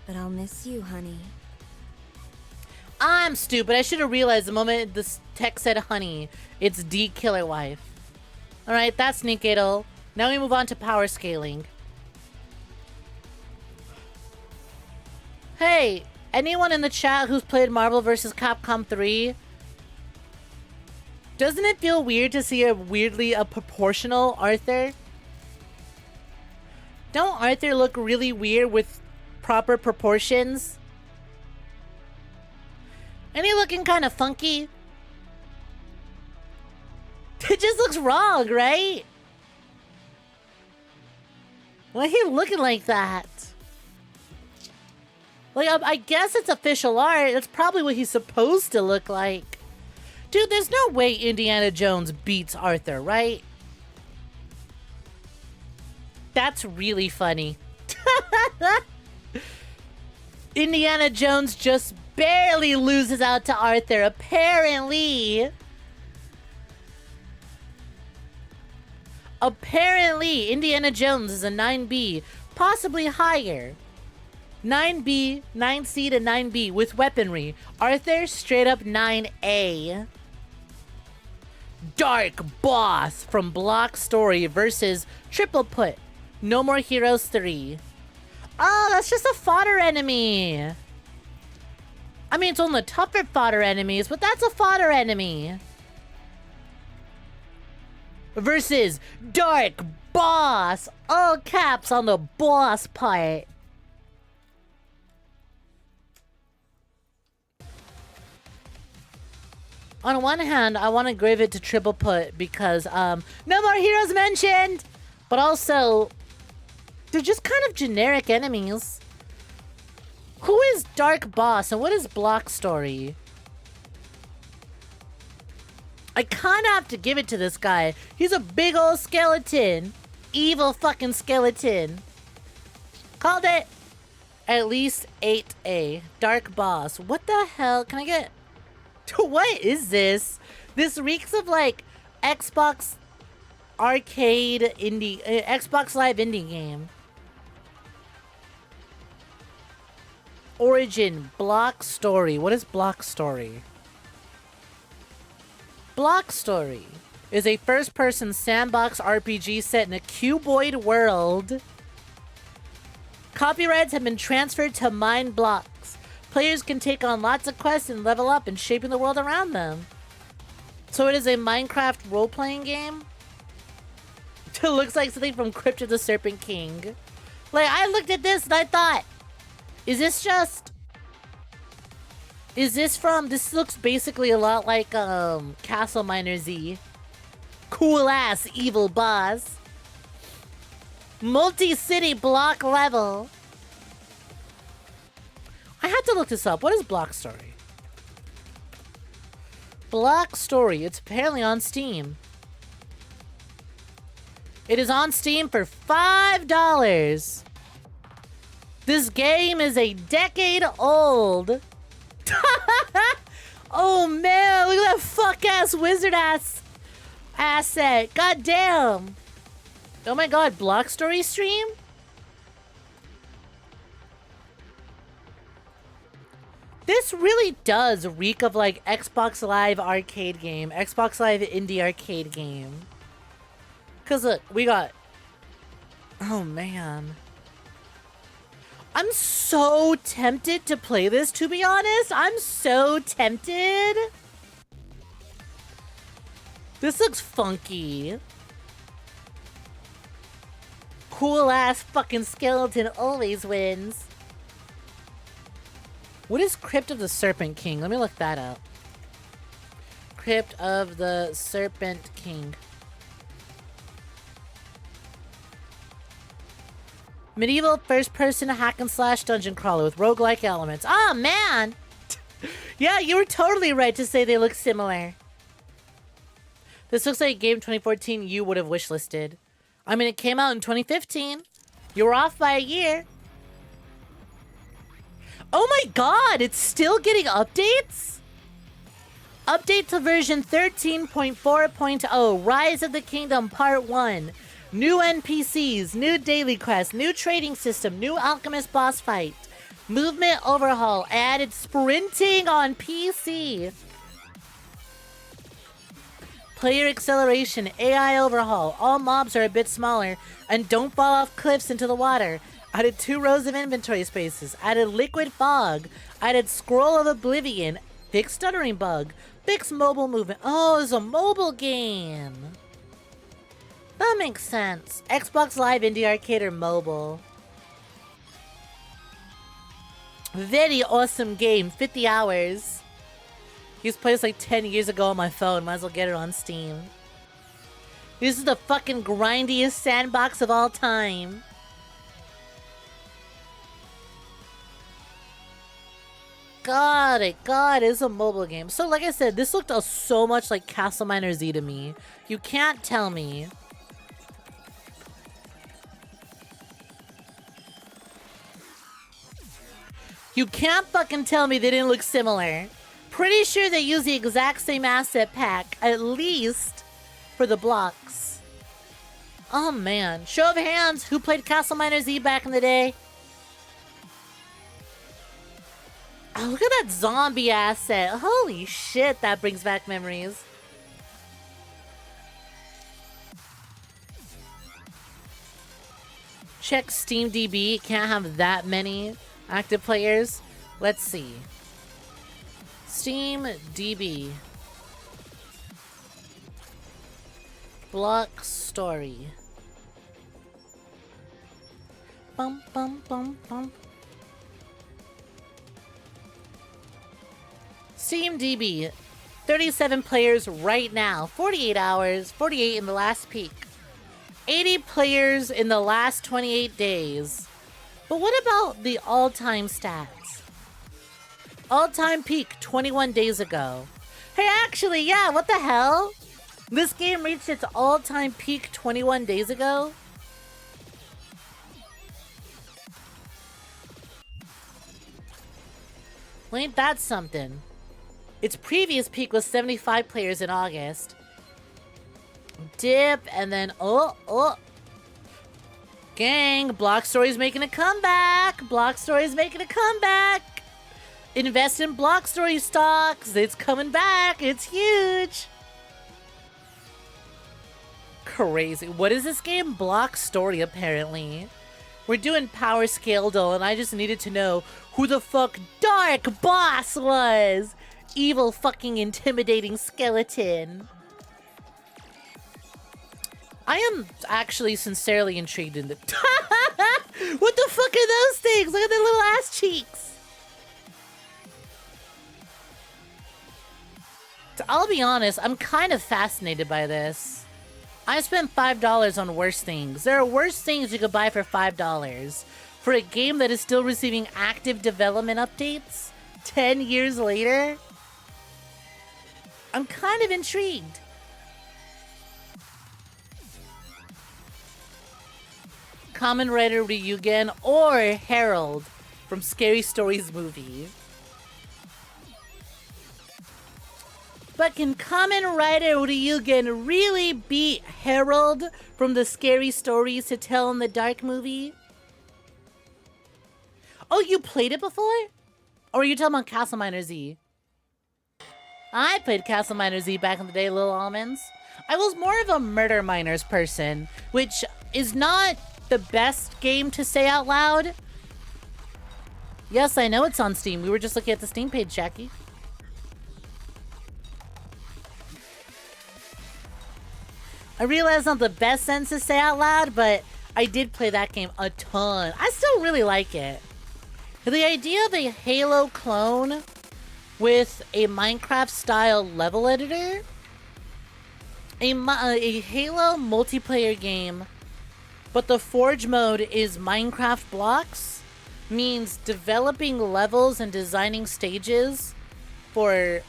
But I'll miss you, honey. I'm stupid. I should have realized the moment this text said honey, it's D killer wife. Alright, that's Nikke. Now we move on to power scaling. Hey, anyone in the chat who's played Marvel vs. Capcom 3? Doesn't it feel weird to see a proportional Arthur? Don't Arthur look really weird with proper proportions? And he looking kind of funky? It just looks wrong, right? Why he looking like that? Like, I guess it's official art. That's probably what he's supposed to look like. Dude, there's no way Indiana Jones beats Arthur, right? That's really funny. Indiana Jones just barely loses out to Arthur, apparently. Apparently, Indiana Jones is a 9B, possibly higher. 9B, 9C to 9B with weaponry. Arthur, straight up 9A. Dark Boss from Block Story versus Triple Put. No More Heroes 3. Oh, that's just a fodder enemy. I mean, it's on the tougher fodder enemies, but that's a fodder enemy. Versus Dark Boss. All caps on the boss part. On one hand, I want to give it to Triple Put because no more heroes mentioned. But also, they're just kind of generic enemies. Who is Dark Boss and what is Block Story? I kind of have to give it to this guy. He's a big old skeleton. Evil fucking skeleton. Called it. At least 8A. Dark Boss. What the hell? Can I get... What is this? This reeks of like Xbox arcade indie, Xbox Live indie game. Origin, Block Story. What is Block Story? Block Story is a first-person sandbox RPG set in a cuboid world. Copyrights have been transferred to Mind Blocks. Players can take on lots of quests and level up in shaping the world around them. So it is a Minecraft role-playing game? It looks like something from Crypt of the Serpent King. Like, I looked at this and I thought, is this just... Is this from... This looks basically a lot like, Castle Miner Z. Cool-ass evil boss. Multi-city block level. I had to look this up. What is Block Story? Block Story. It's apparently on Steam. It is on Steam for $5. This game is a decade old. Oh man, look at that fuck-ass wizard-ass asset. God damn. Oh my god, Block Story stream? This really does reek of like Xbox Live arcade game, Xbox Live indie arcade game. Cause look, we got... Oh man. I'm so tempted to play this, to be honest. I'm so tempted. This looks funky. Cool ass fucking skeleton always wins. What is Crypt of the Serpent King? Let me look that up. Crypt of the Serpent King. Medieval first-person hack-and-slash dungeon crawler with roguelike elements. Oh, man! Yeah, you were totally right to say they look similar. This looks like a game 2014 you would have wishlisted. I mean, it came out in 2015. You were off by a year. Oh my god, it's still getting updates? Update to version 13.4.0, Rise of the Kingdom Part 1. New NPCs, new daily quests, new trading system, new alchemist boss fight. Movement overhaul, added sprinting on PC. Player acceleration, AI overhaul. All mobs are a bit smaller and don't fall off cliffs into the water. Added 2 rows of inventory spaces. Added liquid fog. Added scroll of oblivion. Fixed stuttering bug. Fixed mobile movement. Oh, it's a mobile game. That makes sense. Xbox Live Indie Arcade or mobile. Very awesome game. 50 hours. Used to play this like 10 years ago on my phone. Might as well get it on Steam. This is the fucking grindiest sandbox of all time. God, it's a mobile game. So like I said, this looked so much like Castle Miner Z to me. You can't tell me. You can't fucking tell me they didn't look similar. Pretty sure they use the exact same asset pack, at least for the blocks. Oh man, show of hands, who played Castle Miner Z back in the day? Oh, look at that zombie asset. Holy shit, that brings back memories. Check SteamDB, it can't have that many active players. Let's see. SteamDB. Block Story. Bum bum bum bum. SteamDB. 37 players right now. 48 hours. 48 in the last peak. 80 players in the last 28 days. But what about the all-time stats? All-time peak 21 days ago. Hey, actually, yeah, what the hell? This game reached its all-time peak 21 days ago? Well, ain't that something? Its previous peak was 75 players in August. Dip, and then, oh. Gang, Block Story's making a comeback. Block Story's making a comeback. Invest in Block Story stocks. It's coming back. It's huge. Crazy. What is this game? Block Story, apparently. We're doing power scale, though, and I just needed to know who the fuck Dark Boss was. Evil fucking intimidating skeleton. I am actually sincerely intrigued in the... What the fuck are those things? Look at their little ass cheeks. I'll be honest, I'm kind of fascinated by this. I spent $5 on worse things. There are worse things you could buy for $5 for a game that is still receiving active development updates 10 years later. I'm kind of intrigued. Kamen Rider Ryugen or Harold from Scary Stories movie. But can Kamen Rider Ryugen really beat Harold from the Scary Stories to Tell in the Dark movie? Oh, you played it before? Or are you talking about Castle Miner Z? I played Castle Miner Z back in the day, Little Almonds. I was more of a Murder Miners person, which is not the best game to say out loud. Yes, I know it's on Steam. We were just looking at the Steam page, Jackie. I realize it's not the best sense to say out loud, but I did play that game a ton. I still really like it. The idea of a Halo clone with a Minecraft-style level editor, a Halo multiplayer game, but the Forge mode is Minecraft blocks, means developing levels and designing stages for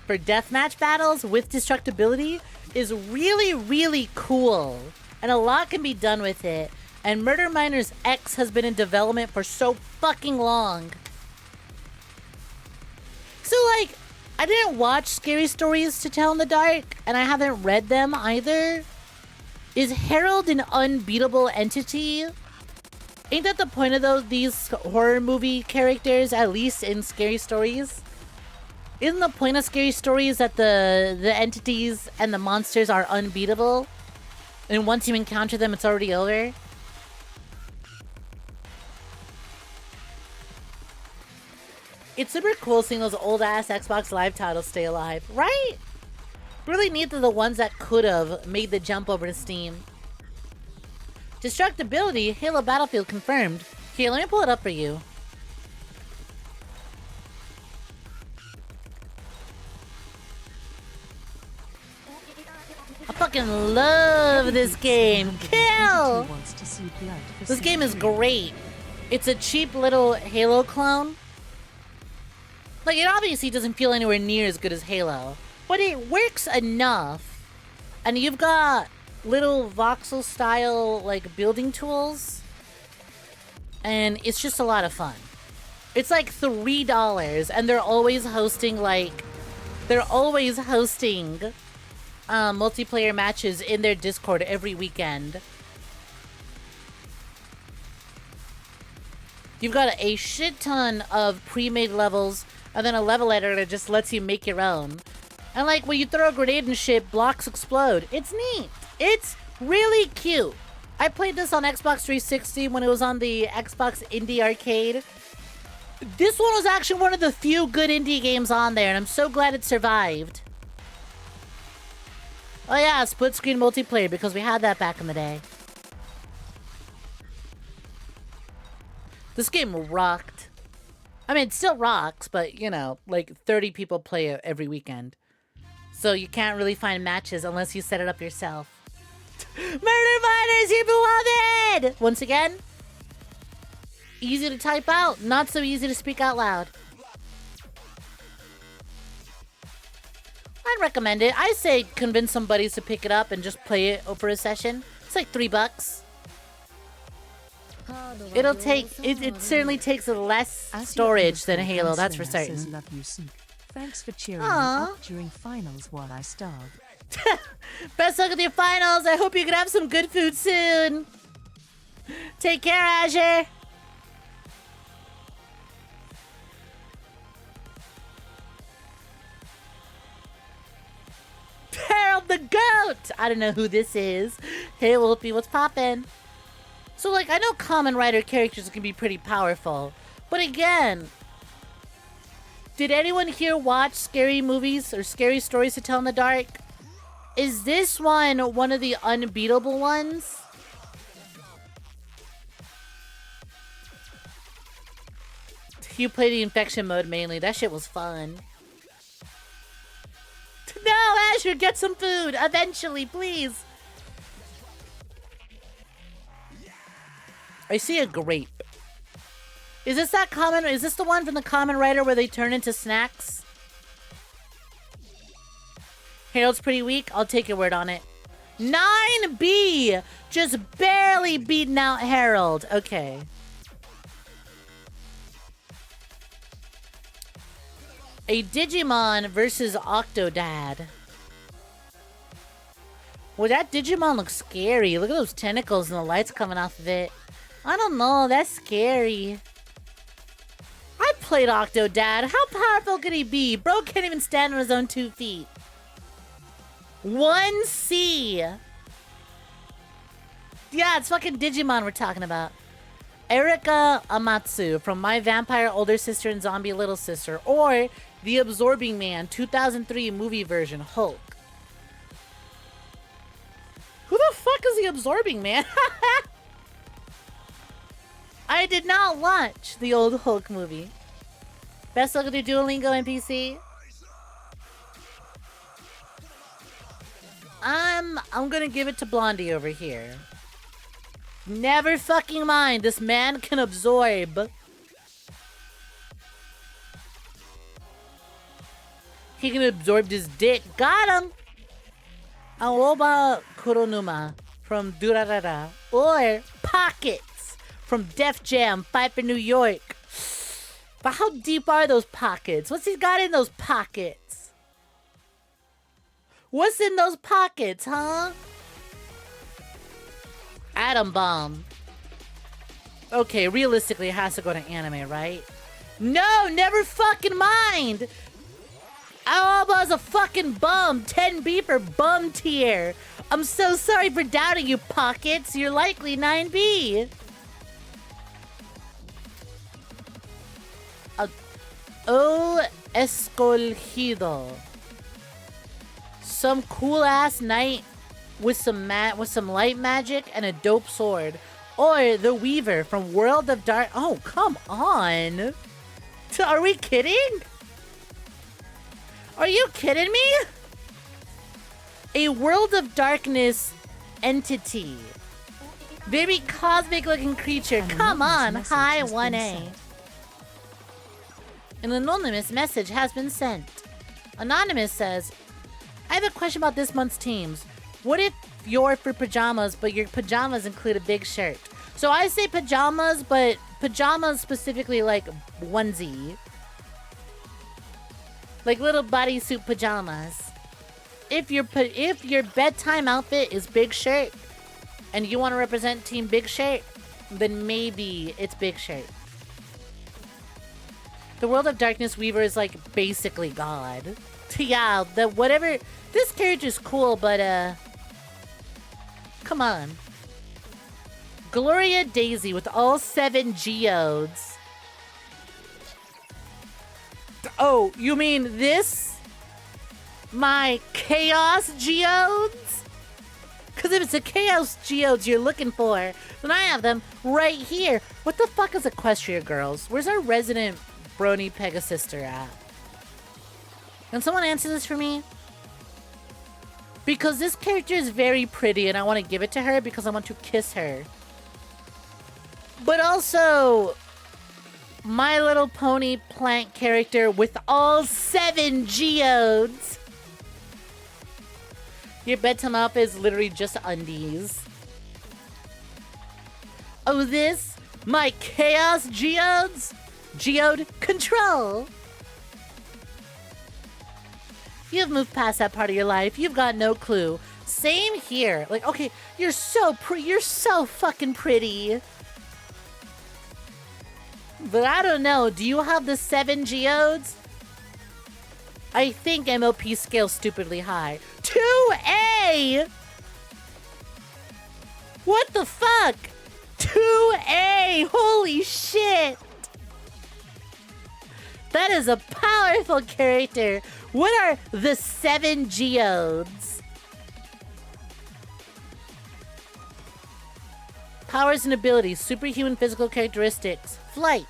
deathmatch battles with destructibility is really, really cool. And a lot can be done with it. And Murder Miners X has been in development for so fucking long. So, like, I didn't watch Scary Stories to Tell in the Dark, and I haven't read them either. Is Harold an unbeatable entity? Ain't that the point of these horror movie characters, at least in Scary Stories? Isn't the point of Scary Stories that the entities and the monsters are unbeatable? And once you encounter them, it's already over? It's super cool seeing those old-ass Xbox Live titles stay alive, right? Really neat that the ones that could have made the jump over to Steam. Destructibility, Halo Battlefield confirmed. Here, let me pull it up for you. I fucking love this game. Kill! This game is great. It's a cheap little Halo clone. Like, it obviously doesn't feel anywhere near as good as Halo, but it works enough. And you've got little voxel style, like, building tools. And it's just a lot of fun. It's like $3, and they're always hosting, multiplayer matches in their Discord every weekend. You've got a shit ton of pre-made levels, and then a level editor that just lets you make your own. And like, when you throw a grenade and shit, blocks explode. It's neat. It's really cute. I played this on Xbox 360 when it was on the Xbox Indie Arcade. This one was actually one of the few good indie games on there, and I'm so glad it survived. Oh yeah, split screen multiplayer, because we had that back in the day. This game rocked. I mean, it still rocks, but, you know, like 30 people play it every weekend. So you can't really find matches unless you set it up yourself. Murder Miners, you're beloved! Once again, easy to type out, not so easy to speak out loud. I'd recommend it. I say convince some buddies to pick it up and just play it for a session. It's like $3. It'll take, it certainly takes less storage than Halo, that's for certain. Thanks for cheering me up during finals while I starve. Best luck with your finals. I hope you can have some good food soon. Take care, Azure. Harold the Goat! I don't know who this is. Hey, Wolfie, what's poppin'? So, like, I know Kamen Rider characters can be pretty powerful. But again, did anyone here watch scary movies or scary stories to tell in the dark? Is this one of the unbeatable ones? You play the infection mode mainly. That shit was fun. No, Azure, get some food! Eventually, please! I see a grape. Is this that common? Is this the one from the Kamen Rider where they turn into snacks? Harold's pretty weak. I'll take your word on it. 9B! Just barely beating out Harold. Okay. A Digimon versus Octodad. Well, that Digimon looks scary. Look at those tentacles and the lights coming off of it. I don't know. That's scary. I played Octodad. How powerful could he be? Bro can't even stand on his own 2 feet. 1C. Yeah, it's fucking Digimon we're talking about. Erika Amatsu from My Vampire Older Sister and Zombie Little Sister, or The Absorbing Man 2003 movie version, Hulk. Who the fuck is The Absorbing Man? I did not watch the old Hulk movie. Best luck with your Duolingo NPC. I'm gonna give it to Blondie over here. Never fucking mind. This man can absorb. He can absorb his dick. Got him! Aoba Kuronuma from Durarara. Or Pockets from Def Jam, Fight for New York. But how deep are those pockets? What's he got in those pockets? What's in those pockets, huh? Atom Bomb. Okay, realistically, it has to go to anime, right? No, never fucking mind! Aoba's a fucking bum. 10B for bum tier. I'm so sorry for doubting you, Pockets. You're likely 9B. 𝐒𝐧𝐤. Some cool ass knight with some light magic and a dope sword, or the Weaver from World of Dark. Oh, come on! Are we kidding? Are you kidding me? A World of Darkness entity, very cosmic looking creature. Come on, hi 1A. An anonymous message has been sent. Anonymous says, I have a question about this month's teams. What if you're for pajamas, but your pajamas include a big shirt? So I say pajamas, but pajamas specifically like onesie. Like little bodysuit pajamas. If your bedtime outfit is big shirt, and you want to represent Team Big Shirt, then maybe it's big shirt. The World of Darkness Weaver is like basically God. Yeah, this character's cool, but come on. Gloria Daisy with all 7 geodes. Oh, you mean this? My Chaos Geodes? Because if it's the Chaos Geodes you're looking for, then I have them right here. What the fuck is Equestria Girls? Where's our resident Brony Pegasister at? Can someone answer this for me? Because this character is very pretty and I want to give it to her because I want to kiss her. But also, My Little Pony plant character with all 7 geodes. Your bedtime outfit is literally just undies. Oh, this? My Chaos Geodes? Geode Control. You've moved past that part of your life. You've got no clue. Same here. Like, okay, you're so fucking pretty. But I don't know. Do you have the 7 geodes? I think MLP scales stupidly high. 2A! What the fuck? 2A! Holy shit! That is a powerful character. What are the 7 geodes? Powers and abilities, superhuman physical characteristics, flight,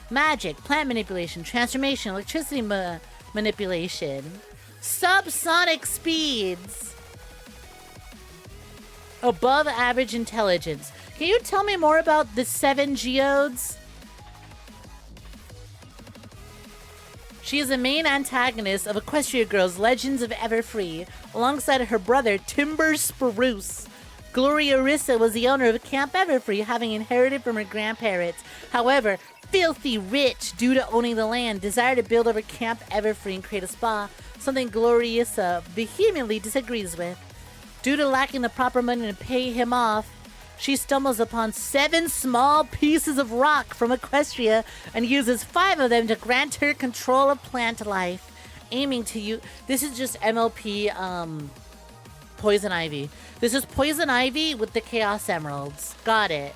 magic, plant manipulation, transformation, electricity manipulation, subsonic speeds, above average intelligence. Can you tell me more about the 7 geodes? She is the main antagonist of Equestria Girls Legends of Everfree, alongside her brother Timber Spruce. Gloria Orissa was the owner of Camp Everfree, having inherited from her grandparents. However, filthy rich due to owning the land, desire to build over Camp Everfree and create a spa, something Gloriosa vehemently disagrees with. Due to lacking the proper money to pay him off, she stumbles upon 7 small pieces of rock from Equestria and uses 5 of them to grant her control of plant life, aiming to use... This is just MLP, Poison Ivy. This is Poison Ivy with the Chaos Emeralds. Got it.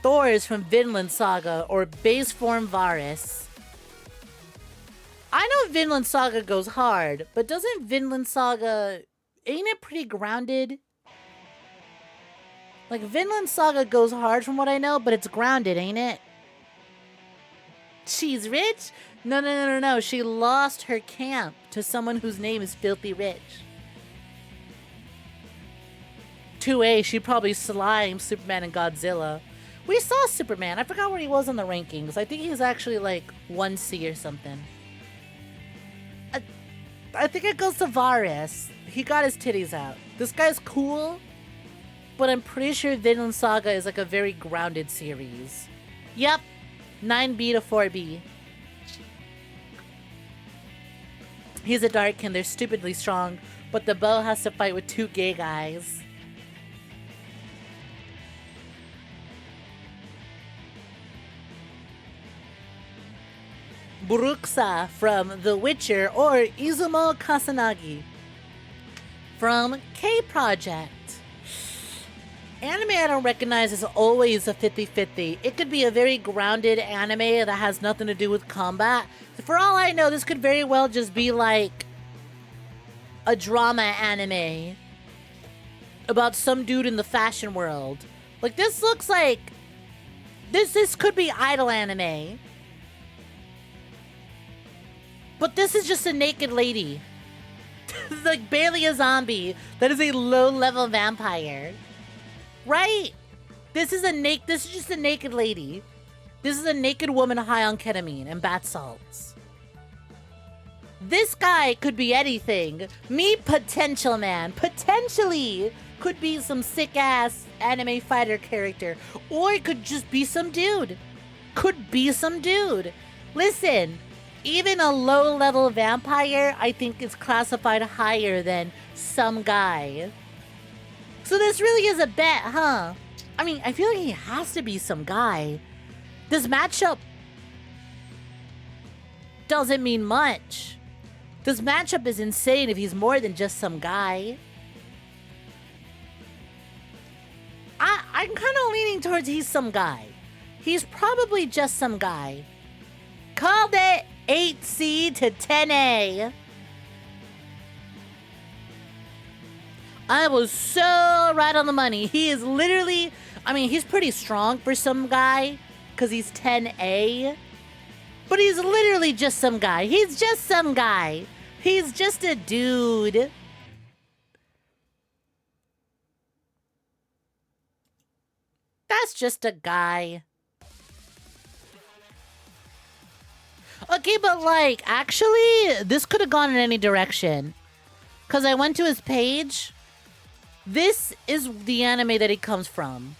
Thor is from Vinland Saga, or base form Varus. I know Vinland Saga goes hard, but doesn't Vinland Saga... Ain't it pretty grounded? Like, Vinland Saga goes hard from what I know, but it's grounded, ain't it? She's rich? No. She lost her camp to someone whose name is Filthy Rich. 2A, she probably slimed Superman and Godzilla. We saw Superman. I forgot where he was on the rankings. I think he's actually like 1C or something. I think it goes to Varus. He got his titties out. This guy's cool, but I'm pretty sure Vinland Saga is like a very grounded series. Yep. 9B to 4B. He's a Darkin. They're stupidly strong, but the bow has to fight with 2 gay guys. Bruxa from The Witcher, or Izumo Kasanagi from K Project. Anime I don't recognize is always a 50-50. It could be a very grounded anime that has nothing to do with combat. For all I know, this could very well just be like a drama anime about some dude in the fashion world. Like, this looks like this could be idol anime. But this is just a naked lady. Like, barely a zombie. That is a low-level vampire. Right? This is just a naked lady. This is a naked woman high on ketamine and bath salts. This guy could be anything. Me, potential man. Potentially could be some sick-ass anime fighter character. Or it could just be some dude. Could be some dude. Listen, even a low-level vampire, I think, is classified higher than some guy. So this really is a bet, huh? I mean, I feel like he has to be some guy. This matchup doesn't mean much. This matchup is insane if he's more than just some guy. I'm kind of leaning towards he's some guy. He's probably just some guy. Called it 8C to 10A. I was so right on the money. He is literally, I mean, he's pretty strong for some guy because he's 10A. But he's literally just some guy. He's just some guy. He's just a dude. That's just a guy. Okay, but like, actually, this could have gone in any direction. Because I went to his page. This is the anime that he comes from.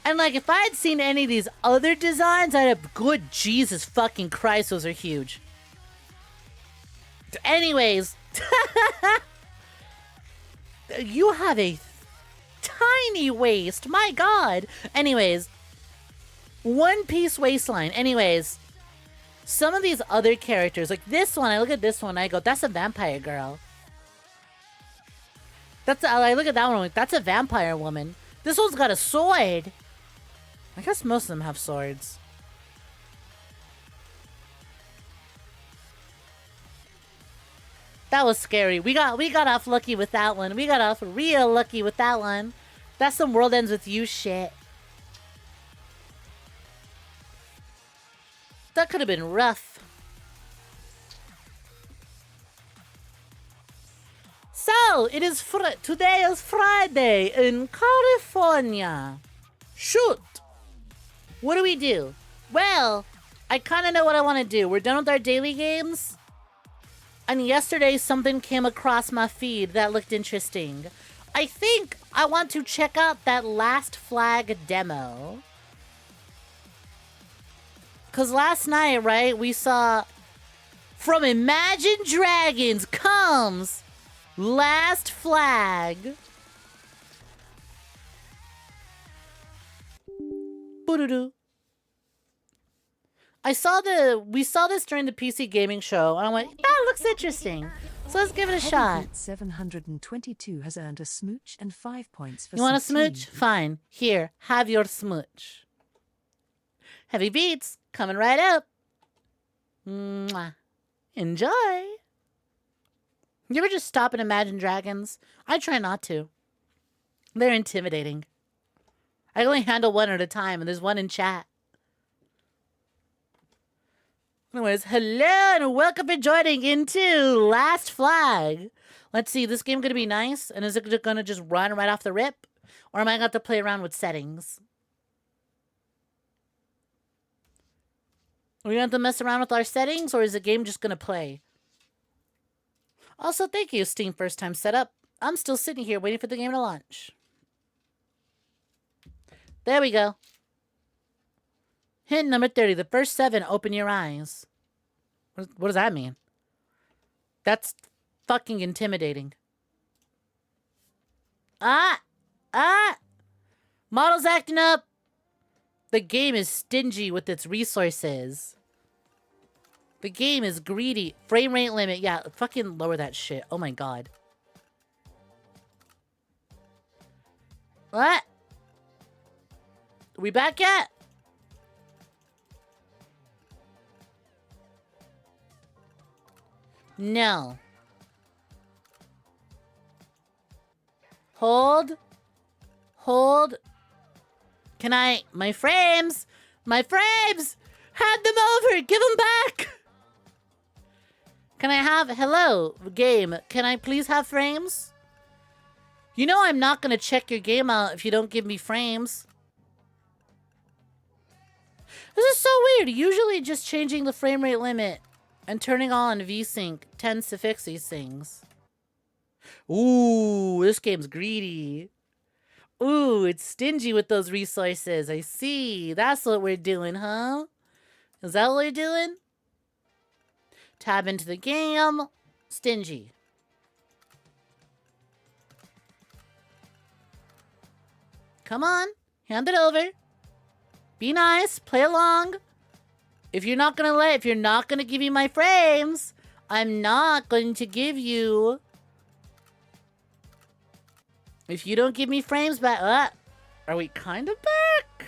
And like, if I had seen any of these other designs, I'd have, good Jesus fucking Christ, those are huge. Anyways. You have a tiny waist. My god. Anyways. One piece waistline. Anyways. Some of these other characters, like this one, I look at this one, I go, that's a vampire girl. I look at that one, I'm like, that's a vampire woman. This one's got a sword. I guess most of them have swords. That was scary. We got off lucky with that one. We got off real lucky with that one. That's some World Ends With You shit. That could have been rough. So, today is Friday in California. Shoot. What do we do? Well, I kind of know what I want to do. We're done with our daily games. And yesterday, something came across my feed that looked interesting. I think I want to check out that Last Flag demo. Because last night, right, we saw From Imagine Dragons comes Last Flag. Boo-doo-doo. We saw this during the PC gaming show, and I went, that looks interesting. So let's give it a shot. 722 has earned a smooch and 5 points for You want a some smooch? tea. Fine. Here, have your smooch. Heavy Beats, coming right up. Mwah. Enjoy. You ever just stop and imagine dragons? I try not to. They're intimidating. I only handle one at a time, and there's one in chat. Anyways, hello and welcome for joining into Last Flag. Let's see, this game gonna be nice? And is it gonna just run right off the rip? Or am I gonna have to play around with settings? Are we gonna have to mess around with our settings, or is the game just gonna play? Also, thank you, Steam First Time Setup. I'm still sitting here waiting for the game to launch. There we go. Hint number 30. The first 7, open your eyes. What does that mean? That's fucking intimidating. Model's acting up. The game is stingy with its resources. The game is greedy. Frame rate limit. Yeah, fucking lower that shit. Oh my god. What? Are we back yet? No. Hold. Hold. Can I... My frames! My frames! Hand them over! Give them back! Can I have... Hello, game. Can I please have frames? You know I'm not going to check your game out if you don't give me frames. This is so weird. Usually just changing the frame rate limit and turning on VSync tends to fix these things. Ooh, this game's greedy. Ooh, it's stingy with those resources. I see. That's what we're doing, huh? Is that what we're doing? Tab into the game. Stingy. Come on. Hand it over. Be nice. Play along. If you're not gonna give me my frames, I'm not going to give you. If you don't give me frames back, are we kind of back?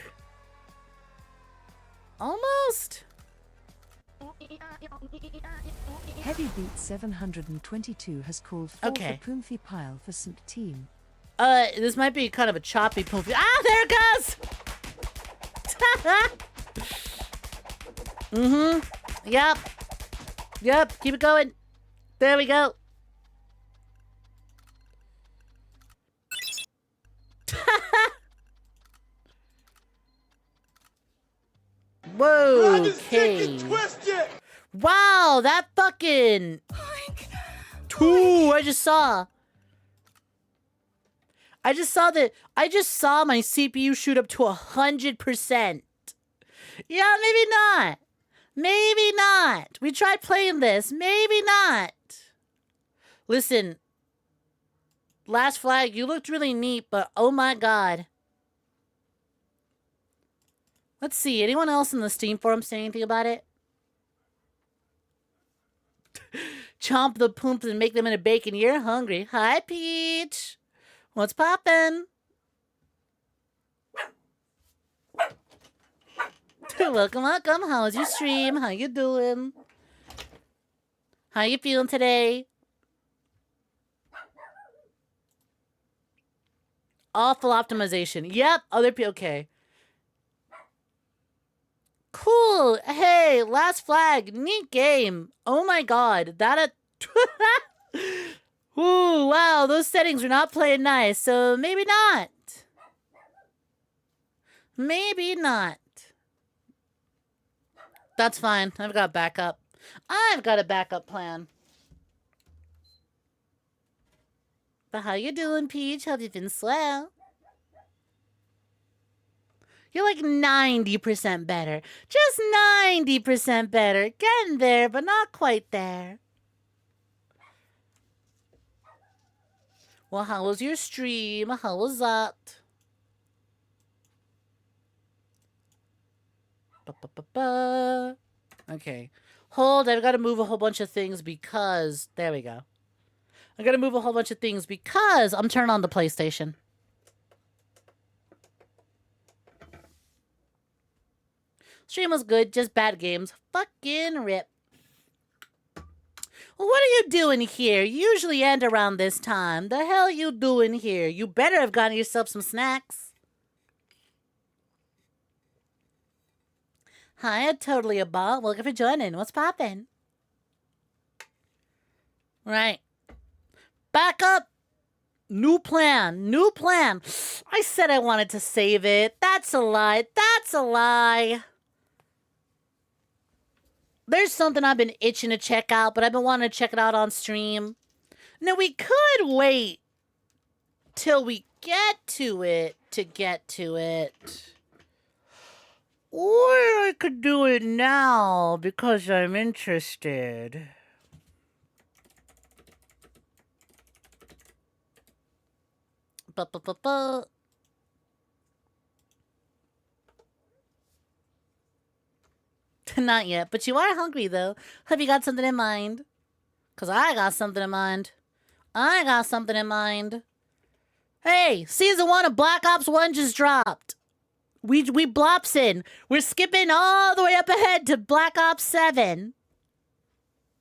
Almost. Heavy Beat 722 has called for Okay. the Poomfy pile for some team. This might be kind of a choppy poofy. Ah, there it goes! Yep. Yep, keep it going. There we go. Whoa, okay. Wow, that fucking... Ooh, I just saw my CPU shoot up to 100%. Yeah, maybe not. Maybe not. We tried playing this. Maybe not. Listen, last flag, you looked really neat, but oh my god. Let's see, anyone else in the Steam forum say anything about it? Chomp the poops and make them into bacon. You're hungry. Hi, Peach. What's poppin'? Welcome, welcome. How was your stream? How you doing? How you feeling today? Awful optimization. Yep, other people. Okay. Cool. Hey, last flag. Neat game. Oh my god. That Ooh, wow. Those settings are not playing nice. So maybe not. Maybe not. That's fine. I've got backup. I've got a backup plan. But how you doing, Peach? Have you been swell? You're like 90% better. Just 90% better. Getting there, but not quite there. Well, how was your stream? How was that? Ba-ba-ba-ba. Okay. Hold, I've got to move a whole bunch of things because... There we go. I got to move a whole bunch of things because I'm turning on the PlayStation. Stream was good, just bad games. Fucking rip. Well, what are you doing here? You usually end around this time. The hell you doing here? You better have gotten yourself some snacks. Hi, I'm totally a bot. Welcome for joining. What's poppin'? Right. Back up. New plan. New plan. I said I wanted to save it. That's a lie. That's a lie. There's something I've been itching to check out, but I've been wanting to check it out on stream. Now, we could wait till we get to it to get to it. Or I could do it now because I'm interested. Ba-ba-ba-ba. Not yet, but you are hungry though. Have you got something in mind? Because I got something in mind. I got something in mind. Hey, Season 1 of Black Ops 1 just dropped. We blops in. We're skipping all the way up ahead to Black Ops 7.